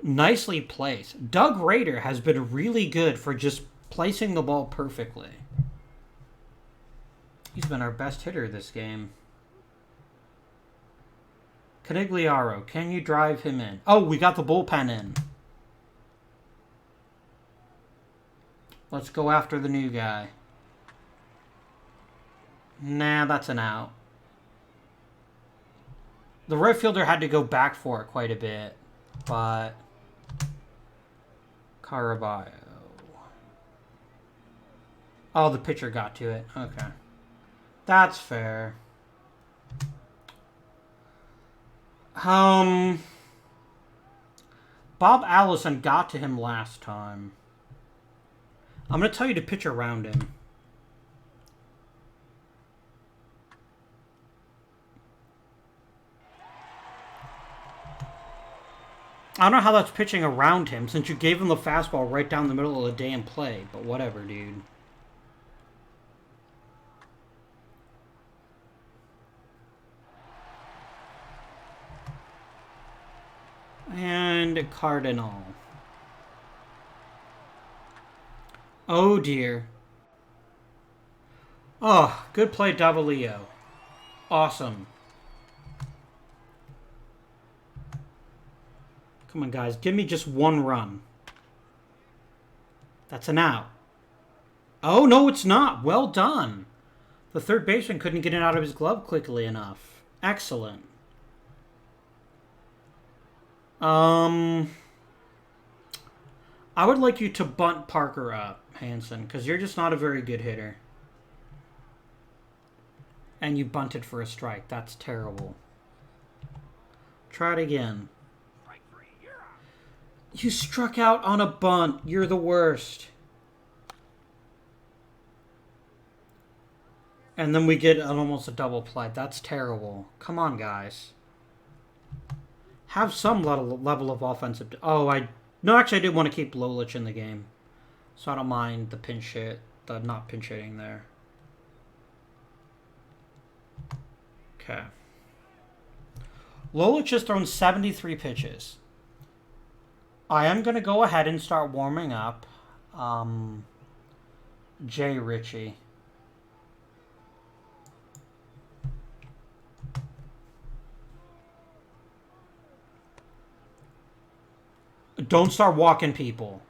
Nicely placed. Doug Raider has been really good for just placing the ball perfectly. He's been our best hitter this game. Canigliaro, can you drive him in? Oh, we got the bullpen in. Let's go after the new guy. Nah, that's an out. The right fielder had to go back for it quite a bit, but Caraballo. Oh, the pitcher got to it. Okay. That's fair. Bob Allison got to him last time. I'm going to tell you to pitch around him. I don't know how that's pitching around him since you gave him the fastball right down the middle of the damn play, but whatever, dude. And Cardinal. Oh, dear. Oh, good play, Davalillo. Awesome. Come on, guys. Give me just one run. That's an out. Oh, no, it's not. Well done. The third baseman couldn't get it out of his glove quickly enough. Excellent. I would like you to bunt Parker up, Hanson, because you're just not a very good hitter. And you bunted for a strike. That's terrible. Try it again. You struck out on a bunt. You're the worst. And then we get almost a double play. That's terrible. Come on, guys. Have some level of offensive... Oh, No, actually, I did want to keep Lolich in the game. So I don't mind the pinch hit. The not pinch hitting there. Okay. Lolich has thrown 73 pitches. I am going to go ahead and start warming up Jay Ritchie. Don't start walking people.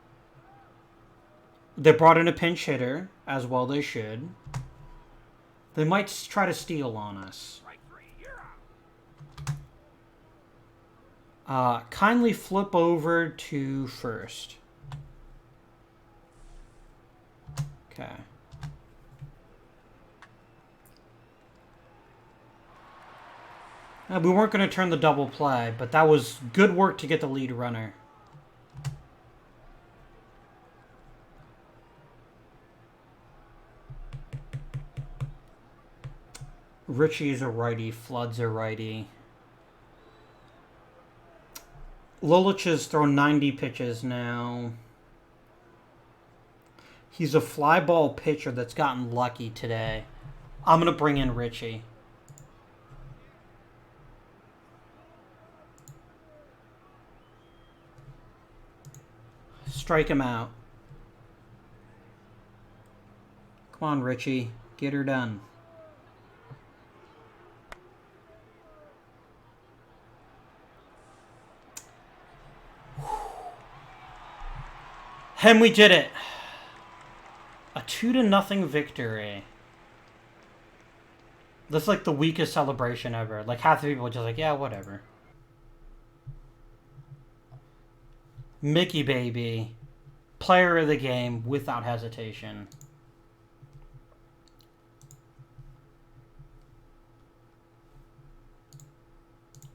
They brought in a pinch hitter, as well they should. They might try to steal on us. Kindly flip over to first. Okay. We weren't going to turn the double play, but that was good work to get the lead runner. Richie's a righty. Flood's a righty. Lolich has thrown 90 pitches now. He's a fly ball pitcher that's gotten lucky today. I'm going to bring in Richie. Strike him out. Come on, Richie. Get her done. And we did it. A 2-0 victory. That's like the weakest celebration ever. Like half the people are just like, yeah, whatever. Mickey baby. Player of the game without hesitation.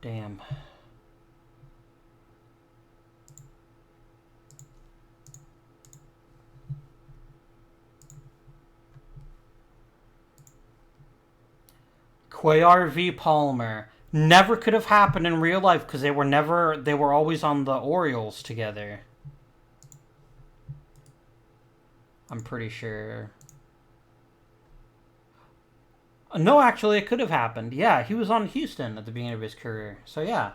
Damn. Cuellar v. Palmer. Never could have happened in real life because they were always on the Orioles together. I'm pretty sure. No, actually, it could have happened. Yeah, he was on Houston at the beginning of his career. So, yeah.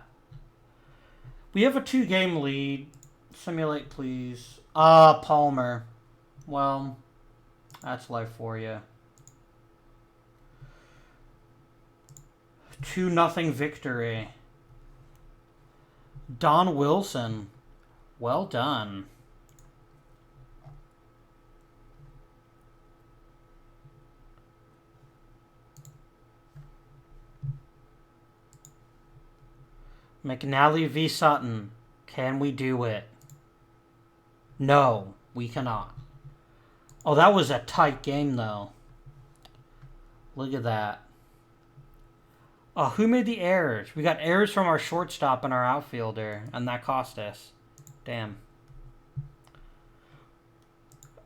We have a 2-game lead. Simulate, please. Palmer. Well, that's life for you. 2-0 victory. Don Wilson. Well done. McNally v. Sutton. Can we do it? No, we cannot. Oh, that was a tight game, though. Look at that. Oh, who made the errors? We got errors from our shortstop and our outfielder, and that cost us. Damn.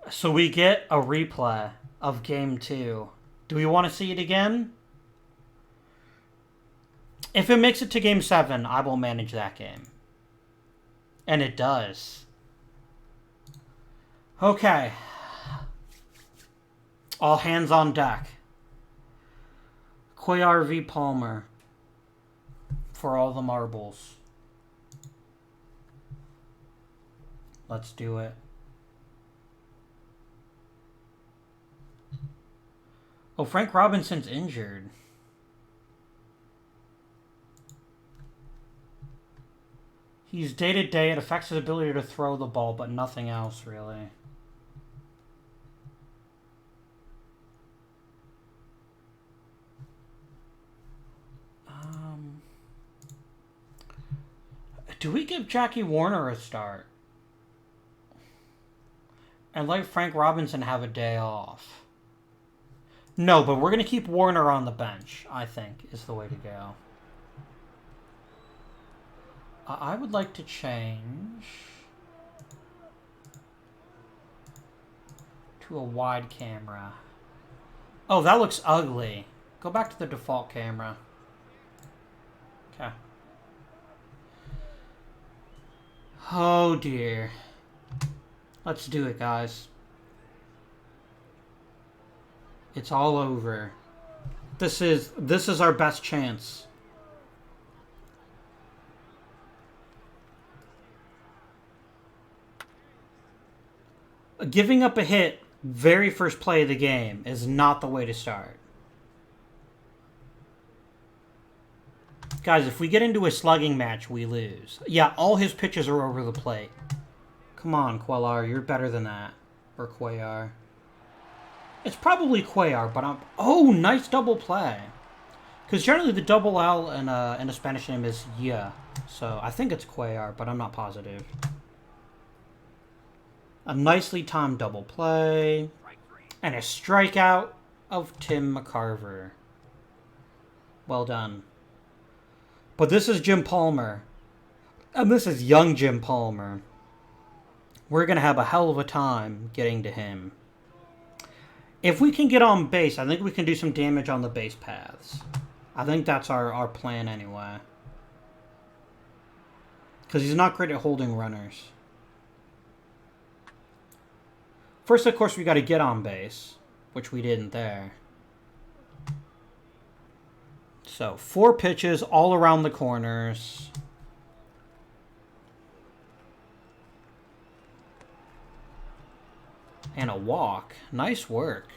So we get a replay of Game 2. Do we want to see it again? If it makes it to Game 7, I will manage that game. And it does. Okay. All hands on deck. Cuellar v. Palmer. For all the marbles. Let's do it. Oh, Frank Robinson's injured. He's day-to-day. It affects his ability to throw the ball, but nothing else, really. Do we give Jackie Warner a start? And let Frank Robinson have a day off? No, but we're going to keep Warner on the bench, I think, is the way to go. I would like to change to a wide camera. Oh, that looks ugly. Go back to the default camera. Okay. Oh dear. Let's do it, guys. It's all over. This is our best chance. Giving up a hit very first play of the game is not the way to start. Guys, if we get into a slugging match, we lose. Yeah, all his pitches are over the plate. Come on, Cuellar, you're better than that. Or Cuellar. It's probably Cuellar, but I'm... Oh, nice double play. Because generally the double L in a Spanish name is yeah. So I think it's Cuellar, but I'm not positive. A nicely timed double play. And a strikeout of Tim McCarver. Well done. But this is Jim Palmer. And this is young Jim Palmer. We're going to have a hell of a time getting to him. If we can get on base, I think we can do some damage on the base paths. I think that's our plan anyway. Because he's not great at holding runners. First, of course, we got to get on base, which we didn't there. So, 4 pitches all around the corners. And a walk. Nice work.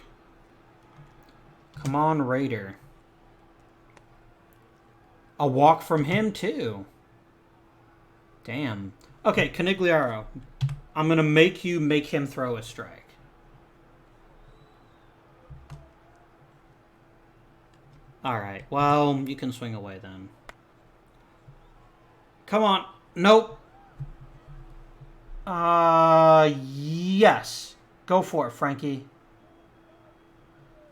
Come on, Raider. A walk from him, too. Damn. Okay, Canigliaro. I'm going to make you make him throw a strike. Alright, well, you can swing away then. Come on. Nope. Yes. Go for it, Frankie.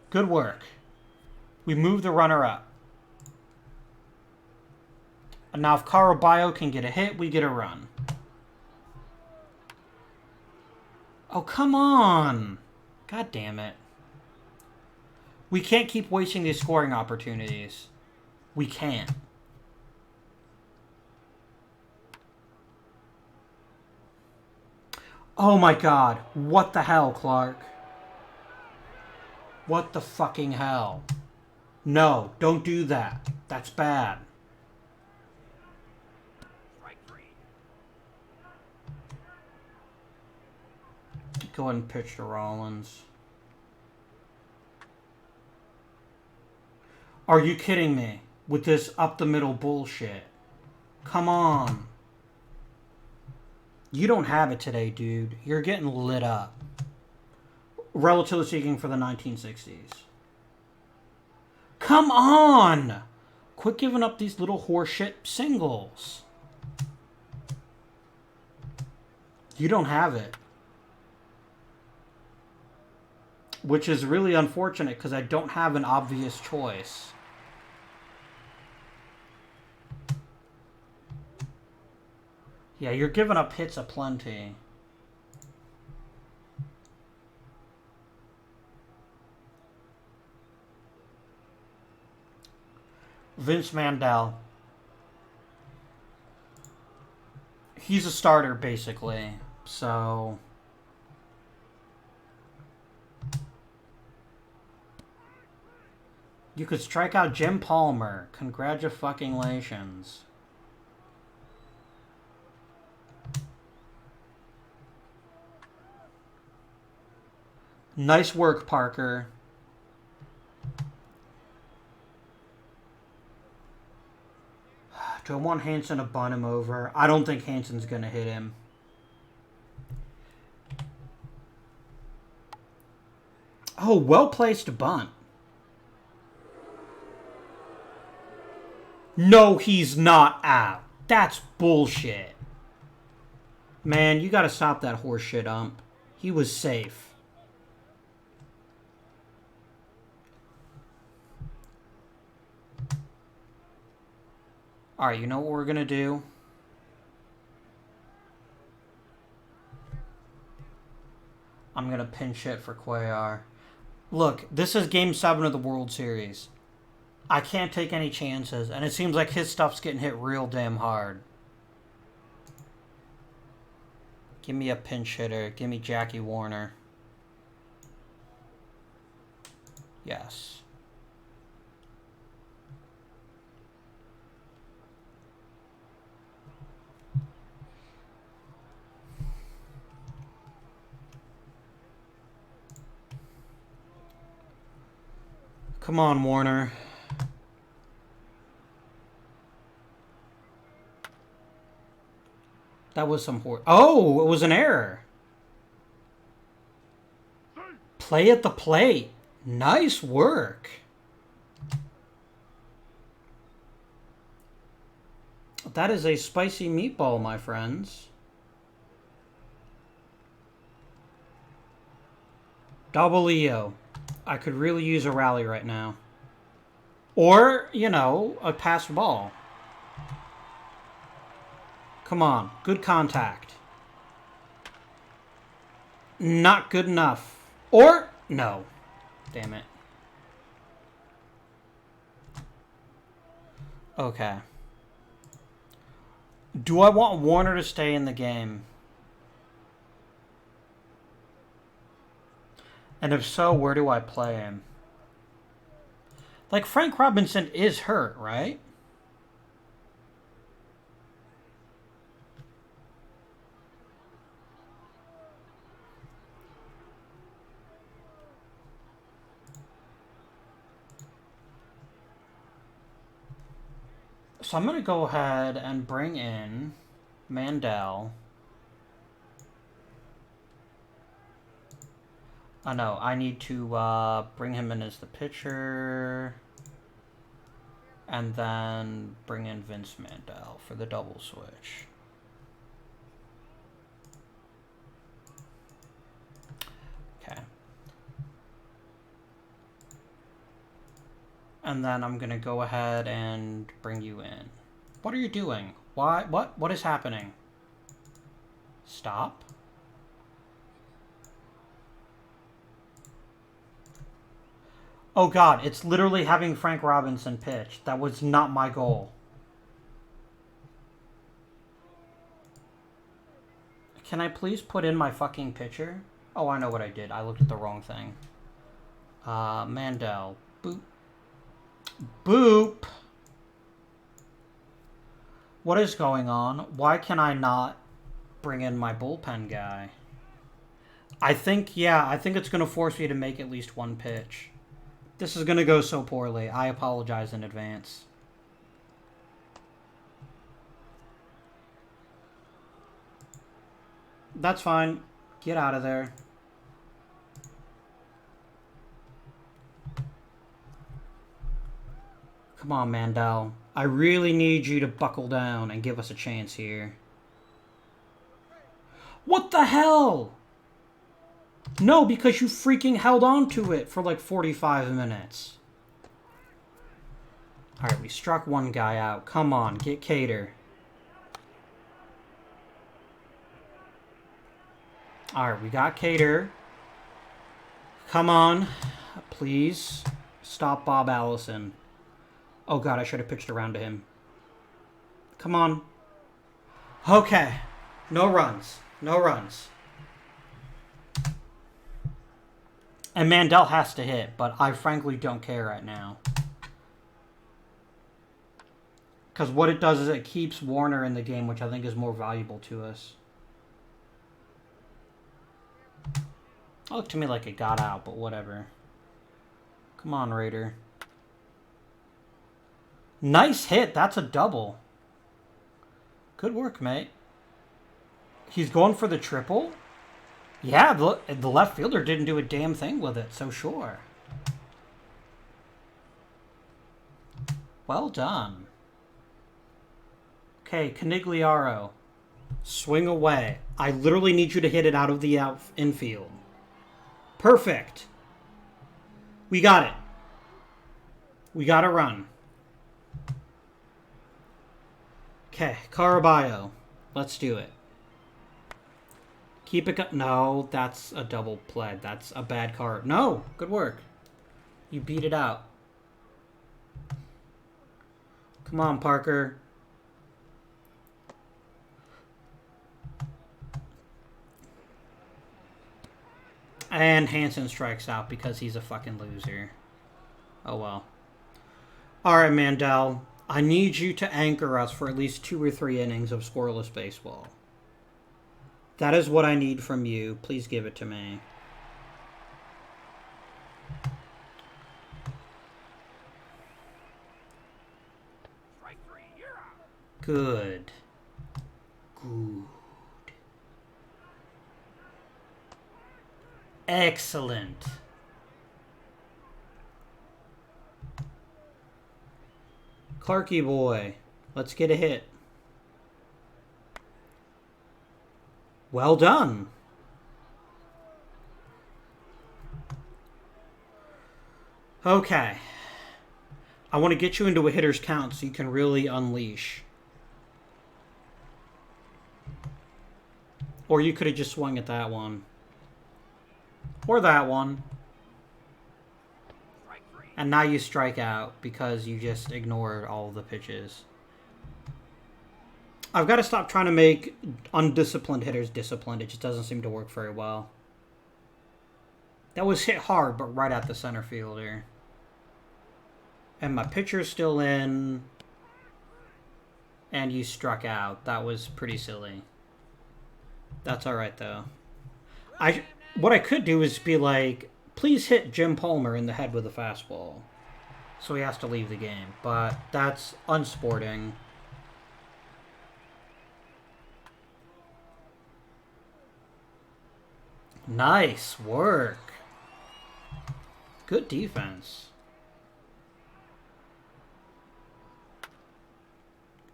Good work. We move the runner up. And now if Caraballo can get a hit, we get a run. Oh, come on. God damn it. We can't keep wasting these scoring opportunities. We can't. Oh my god. What the hell, Clark? What the fucking hell? No, don't do that. That's bad. Go ahead and pitch to Rollins. Are you kidding me? with this up-the-middle bullshit. Come on. You don't have it today, dude. You're getting lit up. Relatively speaking, for the 1960s. Come on! Quit giving up these little horseshit singles. You don't have it. Which is really unfortunate because I don't have an obvious choice. Yeah, you're giving up hits aplenty. Vince Mandel. He's a starter, basically. So... You could strike out Jim Palmer. Congratulations. Nice work, Parker. Do I want Hansen to bunt him over? I don't think Hansen's going to hit him. Oh, well-placed bunt. No, he's not out. That's bullshit. Man, you got to stop that horseshit, ump. He was safe. Alright, you know what we're going to do? I'm going to pinch hit for Cuellar. Look, this is Game 7 of the World Series. I can't take any chances, and it seems like his stuff's getting hit real damn hard. Give me a pinch hitter. Give me Jackie Warner. Yes. Come on, Warner. That was some Oh, it was an error. Play at the plate. Nice work. That is a spicy meatball, my friends. Double EO. I could really use a rally right now. Or, you know, a passed ball. Come on. Good contact. Not good enough. Or, no. Damn it. Okay. Do I want Warner to stay in the game? And if so, where do I play him? Like, Frank Robinson is hurt, right? So I'm going to go ahead and bring in Mandel. Oh no, I need to bring him in as the pitcher. And then bring in Vince Mandel for the double switch. Okay. And then I'm going to go ahead and bring you in. What are you doing? Why? What is happening? Stop. Oh god, it's literally having Frank Robinson pitch. That was not my goal. Can I please put in my fucking pitcher? Oh, I know what I did. I looked at the wrong thing. Mandel. Boop. Boop! What is going on? Why can I not bring in my bullpen guy? I think it's going to force me to make at least one pitch. This is going to go so poorly. I apologize in advance. That's fine. Get out of there. Come on, Mandel. I really need you to buckle down and give us a chance here. What the hell? No, because you freaking held on to it for like 45 minutes. Alright, we struck one guy out. Come on, get Cater. Alright, we got Cater. Come on. Please. Stop Bob Allison. Oh god, I should have pitched around to him. Come on. Okay. No runs. No runs. And Mandel has to hit, but I frankly don't care right now. Because what it does is it keeps Warner in the game, which I think is more valuable to us. It looked to me like it got out, but whatever. Come on, Raider. Nice hit. That's a double. Good work, mate. He's going for the triple? Yeah, the left fielder didn't do a damn thing with it, so sure. Well done. Okay, Canigliaro. Swing away. I literally need you to hit it out of the infield. Perfect. We got it. We got to run. Okay, Caraballo. Let's do it. Keep it... No, that's a double play. That's a bad card. No, good work. You beat it out. Come on, Parker. And Hansen strikes out because he's a fucking loser. Oh, well. Alright, Mandel. I need you to anchor us for at least 2 or 3 innings of scoreless baseball. That is what I need from you. Please give it to me. Good. Good. Excellent. Clarky boy, let's get a hit. Well done. Okay. I want to get you into a hitter's count so you can really unleash. Or you could have just swung at that one. Or that one. And now you strike out because you just ignored all of the pitches. I've got to stop trying to make undisciplined hitters disciplined. It just doesn't seem to work very well. That was hit hard, but right at the center fielder. And my pitcher's still in. And you struck out. That was pretty silly. That's alright, though. What I could do is be like, please hit Jim Palmer in the head with a fastball. So he has to leave the game. But that's unsporting. Nice work. Good defense.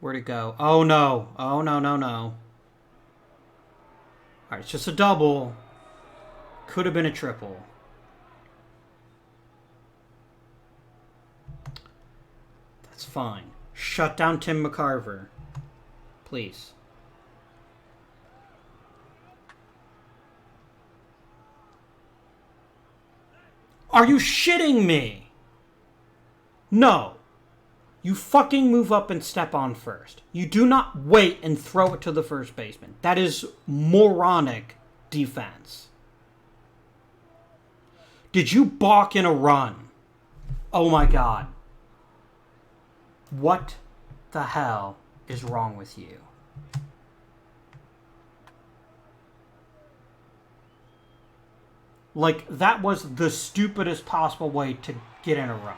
Where'd it go? Oh, no. Oh, no, no, no. Alright, it's just a double. Could have been a triple. That's fine. Shut down Tim McCarver. Please. Are you shitting me? No. You fucking move up and step on first. You do not wait and throw it to the first baseman. That is moronic defense. Did you balk in a run? Oh my god. What the hell is wrong with you? Like, that was the stupidest possible way to get in a run.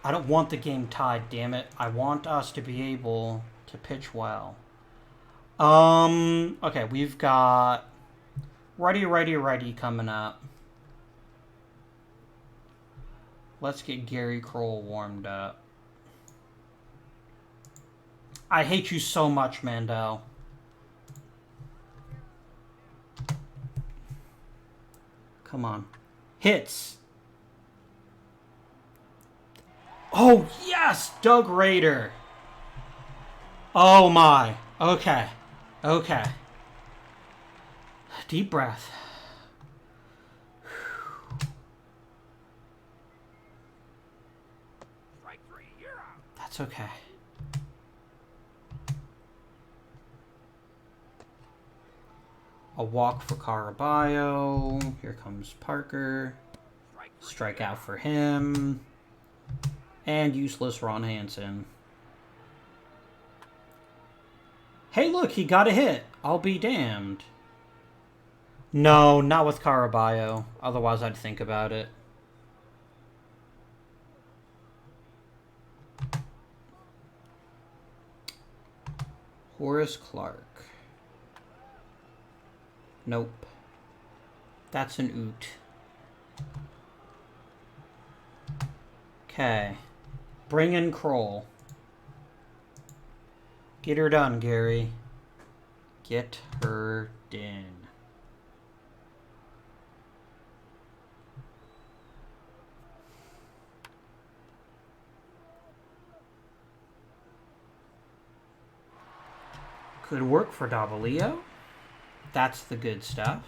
I don't want the game tied, damn it. I want us to be able to pitch well. Okay, we've got righty coming up. Let's get Gary Kroll warmed up. I hate you so much, Mandel. Come on. Hits. Oh, yes! Doug Rader. Oh, my. Okay. Okay. Deep breath. That's okay. A walk for Caraballo. Here comes Parker. Strike out for him. And useless Ron Hansen. Hey, look, he got a hit. I'll be damned. No, not with Caraballo. Otherwise, I'd think about it. Horace Clark. Nope. That's an oot. Okay. Bring in Kroll. Get her done, Gary. Get her done. Could work for Davalillo. That's the good stuff.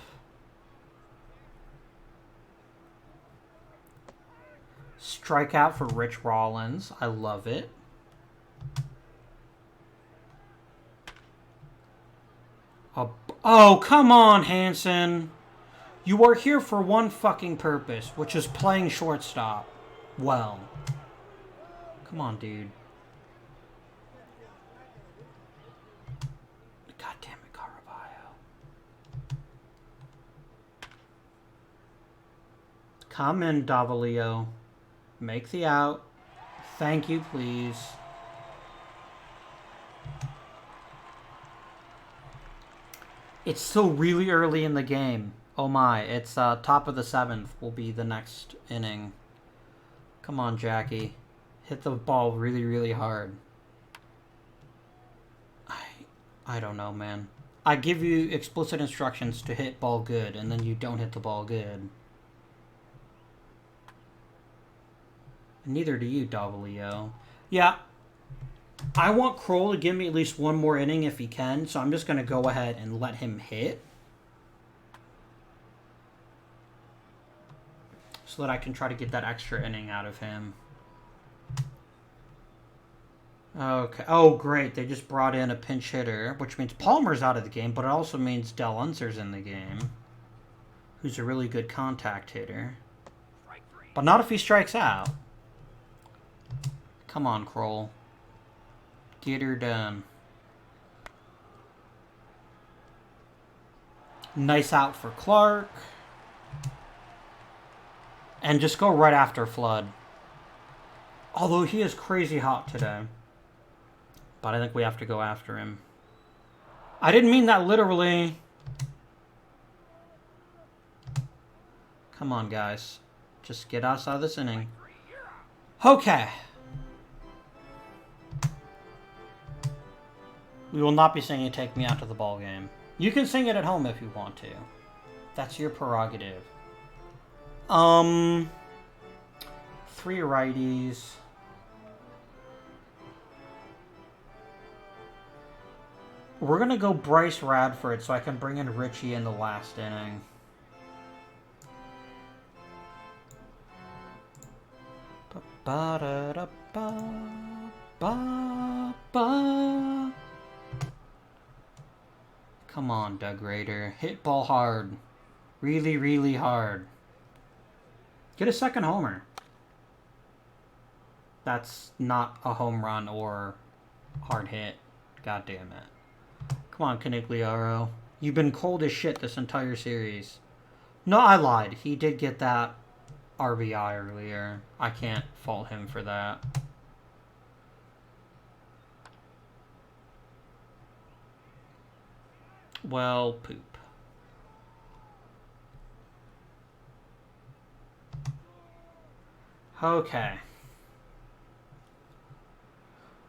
Strikeout for Rich Rollins. I love it. Oh, come on, Hansen. You are here for one fucking purpose, which is playing shortstop. Well. Come on, dude. God damn it, Caraballo. Come in, Davalillo. Make the out. Thank you, please. It's still really early in the game. Oh my, it's top of the 7th will be the next inning. Come on, Jackie. Hit the ball really, really hard. I don't know, man. I give you explicit instructions to hit ball good, and then you don't hit the ball good. Neither do you, Davalillo. Yeah. I want Kroll to give me at least one more inning if he can, so I'm just going to go ahead and let him hit. So that I can try to get that extra inning out of him. Okay. Oh, great. They just brought in a pinch hitter, which means Palmer's out of the game, but it also means Del Unser's in the game, who's a really good contact hitter. But not if he strikes out. Come on, Kroll. Get her done. Nice out for Clark. And just go right after Flood. Although he is crazy hot today. But I think we have to go after him. I didn't mean that literally. Come on, guys. Just get us out of this inning. Okay. We will not be singing Take Me Out to the Ball Game. You can sing it at home if you want to. That's your prerogative. 3 righties. We're going to go Bryce Radford so I can bring in Richie in the last inning. Ba-da-da-ba-ba-ba. Come on, Doug Rader. Hit ball hard. Really, really hard. Get a second homer. That's not a home run or hard hit. God damn it. Come on, Canigliaro. You've been cold as shit this entire series. No, I lied. He did get that RBI earlier. I can't fault him for that. Well, poop. Okay.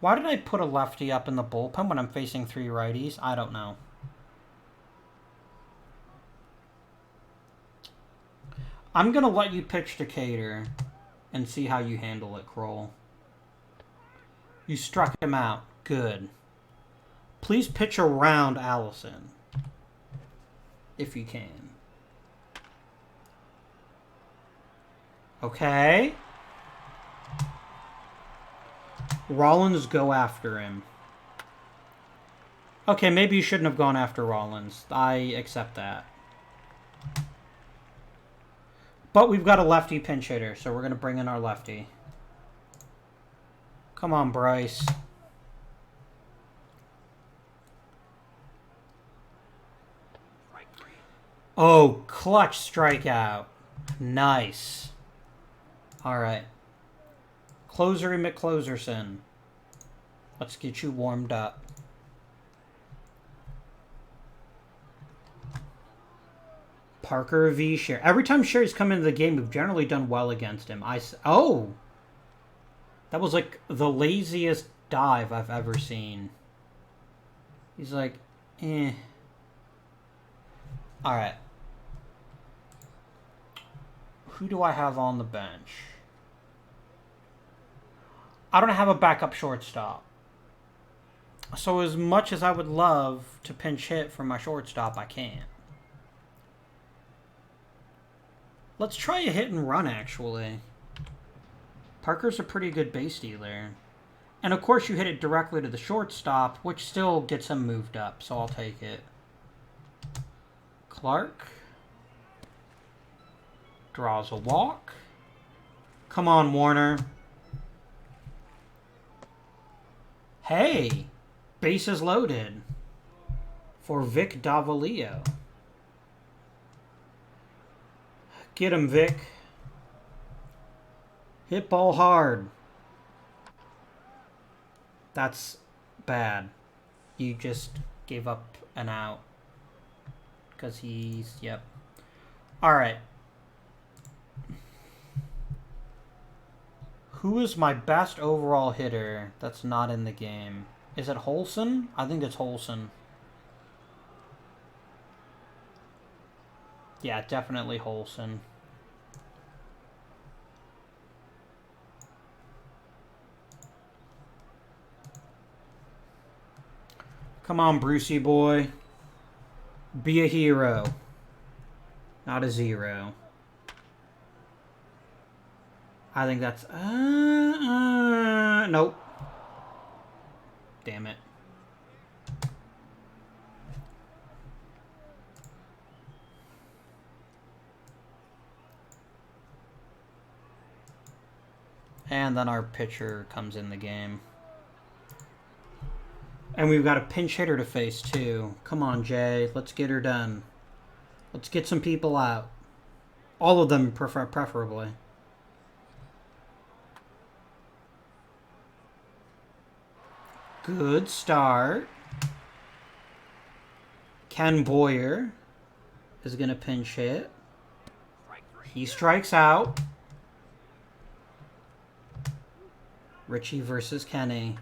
Why did I put a lefty up in the bullpen when I'm facing 3 righties? I don't know. I'm going to let you pitch to Cater and see how you handle it, Kroll. You struck him out. Good. Please pitch around Allison. If you can. Okay. Rollins, go after him. Okay, maybe you shouldn't have gone after Rollins. I accept that. But we've got a lefty pinch hitter, so we're going to bring in our lefty. Come on, Bryce. Oh, clutch strikeout. Nice. All right. Closery McCloserson. Let's get you warmed up. Parker v. Sherry. Every time Sherry's come into the game, we've generally done well against him. Oh! That was like the laziest dive I've ever seen. He's like, eh. Alright. Who do I have on the bench? I don't have a backup shortstop. So as much as I would love to pinch hit for my shortstop, I can't. Let's try a hit and run, actually. Parker's a pretty good base stealer. And of course you hit it directly to the shortstop, which still gets him moved up, so I'll take it. Clark. Draws a walk. Come on, Warner. Hey! Bases loaded. For Vic Davalio. Get him, Vic. Hit ball hard. That's bad. You just gave up an out. Because he's... Yep. Alright. Who is my best overall hitter that's not in the game? Is it Holson? I think it's Holson. Yeah, definitely Holson. Come on, Brucey boy. Be a hero. Not a zero. I think that's... nope. Damn it. And then our pitcher comes in the game. And we've got a pinch hitter to face, too. Come on, Jay. Let's get her done. Let's get some people out. All of them, preferably. Good start. Ken Boyer is going to pinch hit. He strikes out. Richie versus Kenny.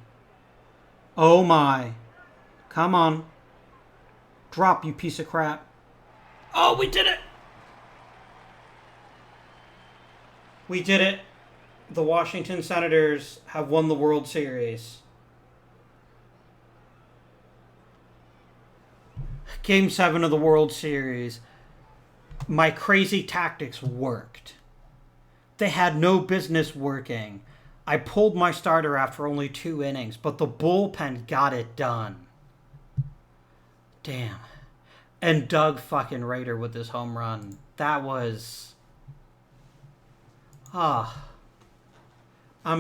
Oh my. Come on. Drop, you piece of crap. Oh, we did it! We did it. The Washington Senators have won the World Series. Game 7 of the World Series. My crazy tactics worked. They had no business working. I pulled my starter after only 2 innings, but the bullpen got it done. Damn. And Doug fucking Rader with this home run. That was... I'm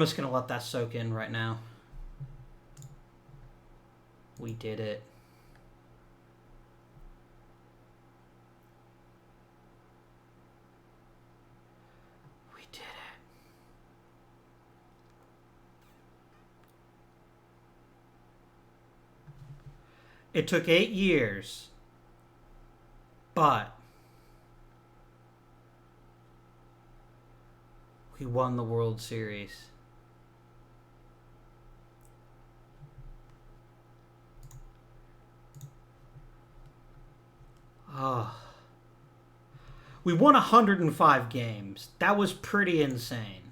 just going to let that soak in right now. We did it. It took 8 years But we won the World Series. Oh. We won 105 games. That was pretty insane.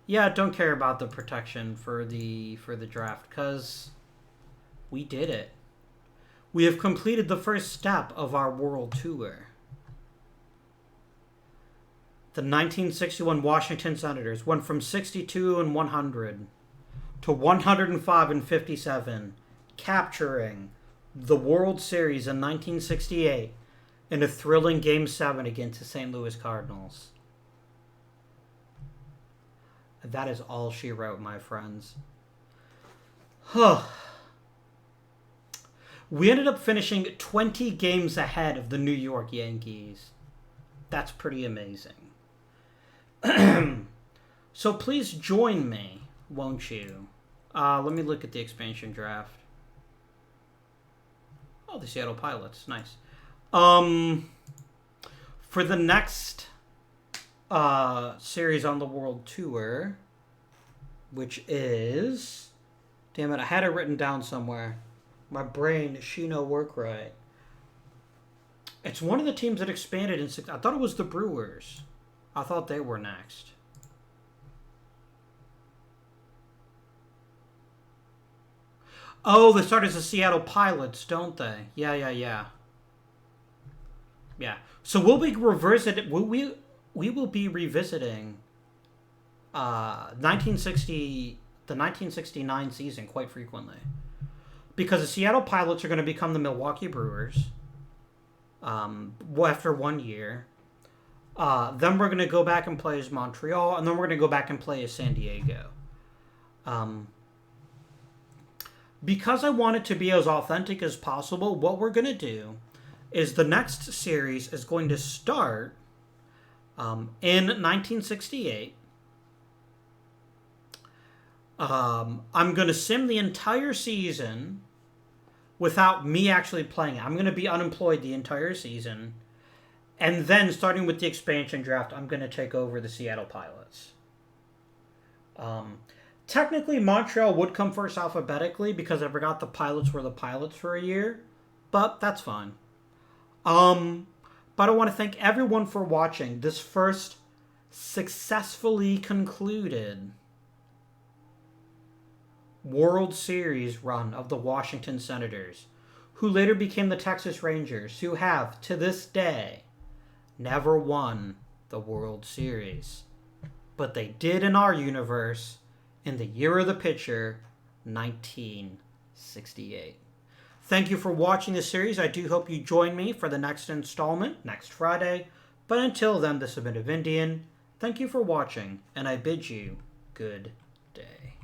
Yeah, don't care about the protection for the draft because we did it. We have completed the first step of our world tour. The 1961 Washington Senators went from 62 and 100 to 105 and 57, capturing the World Series in 1968 in a thrilling Game 7 against the St. Louis Cardinals. That is all she wrote, my friends. We ended up finishing 20 games ahead of the New York Yankees. That's pretty amazing. So please join me, won't you? Let me look at the expansion draft. Oh, the Seattle Pilots. Nice. For the next series on the World Tour, which is... Damn it, I had it written down somewhere. My brain, she no work right. It's one of the teams that expanded in... I thought it was the Brewers. I thought they were next. Oh, they start as the Seattle Pilots, don't they? Yeah. So we'll be revisiting... We will be revisiting 1960, the 1969 season quite frequently. Because the Seattle Pilots are going to become the Milwaukee Brewers after 1 year. Then we're going to go back and play as Montreal, and then we're going to go back and play as San Diego. Because I want it to be as authentic as possible, what we're going to do is the next series is going to start in 1968. I'm going to sim the entire season without me actually playing it. I'm going to be unemployed the entire season. And then, starting with the expansion draft, I'm going to take over the Seattle Pilots. Technically, Montreal would come first alphabetically because I forgot the Pilots were the Pilots for a year. But that's fine. But I want to thank everyone for watching this first successfully concluded World Series run of the Washington Senators, who later became the Texas Rangers, who have, to this day, never won the World Series. But they did in our universe in the year of the pitcher, 1968. Thank you for watching this series. I do hope you join me for the next installment next Friday. But until then, this has been Indian. Thank you for watching, and I bid you good day.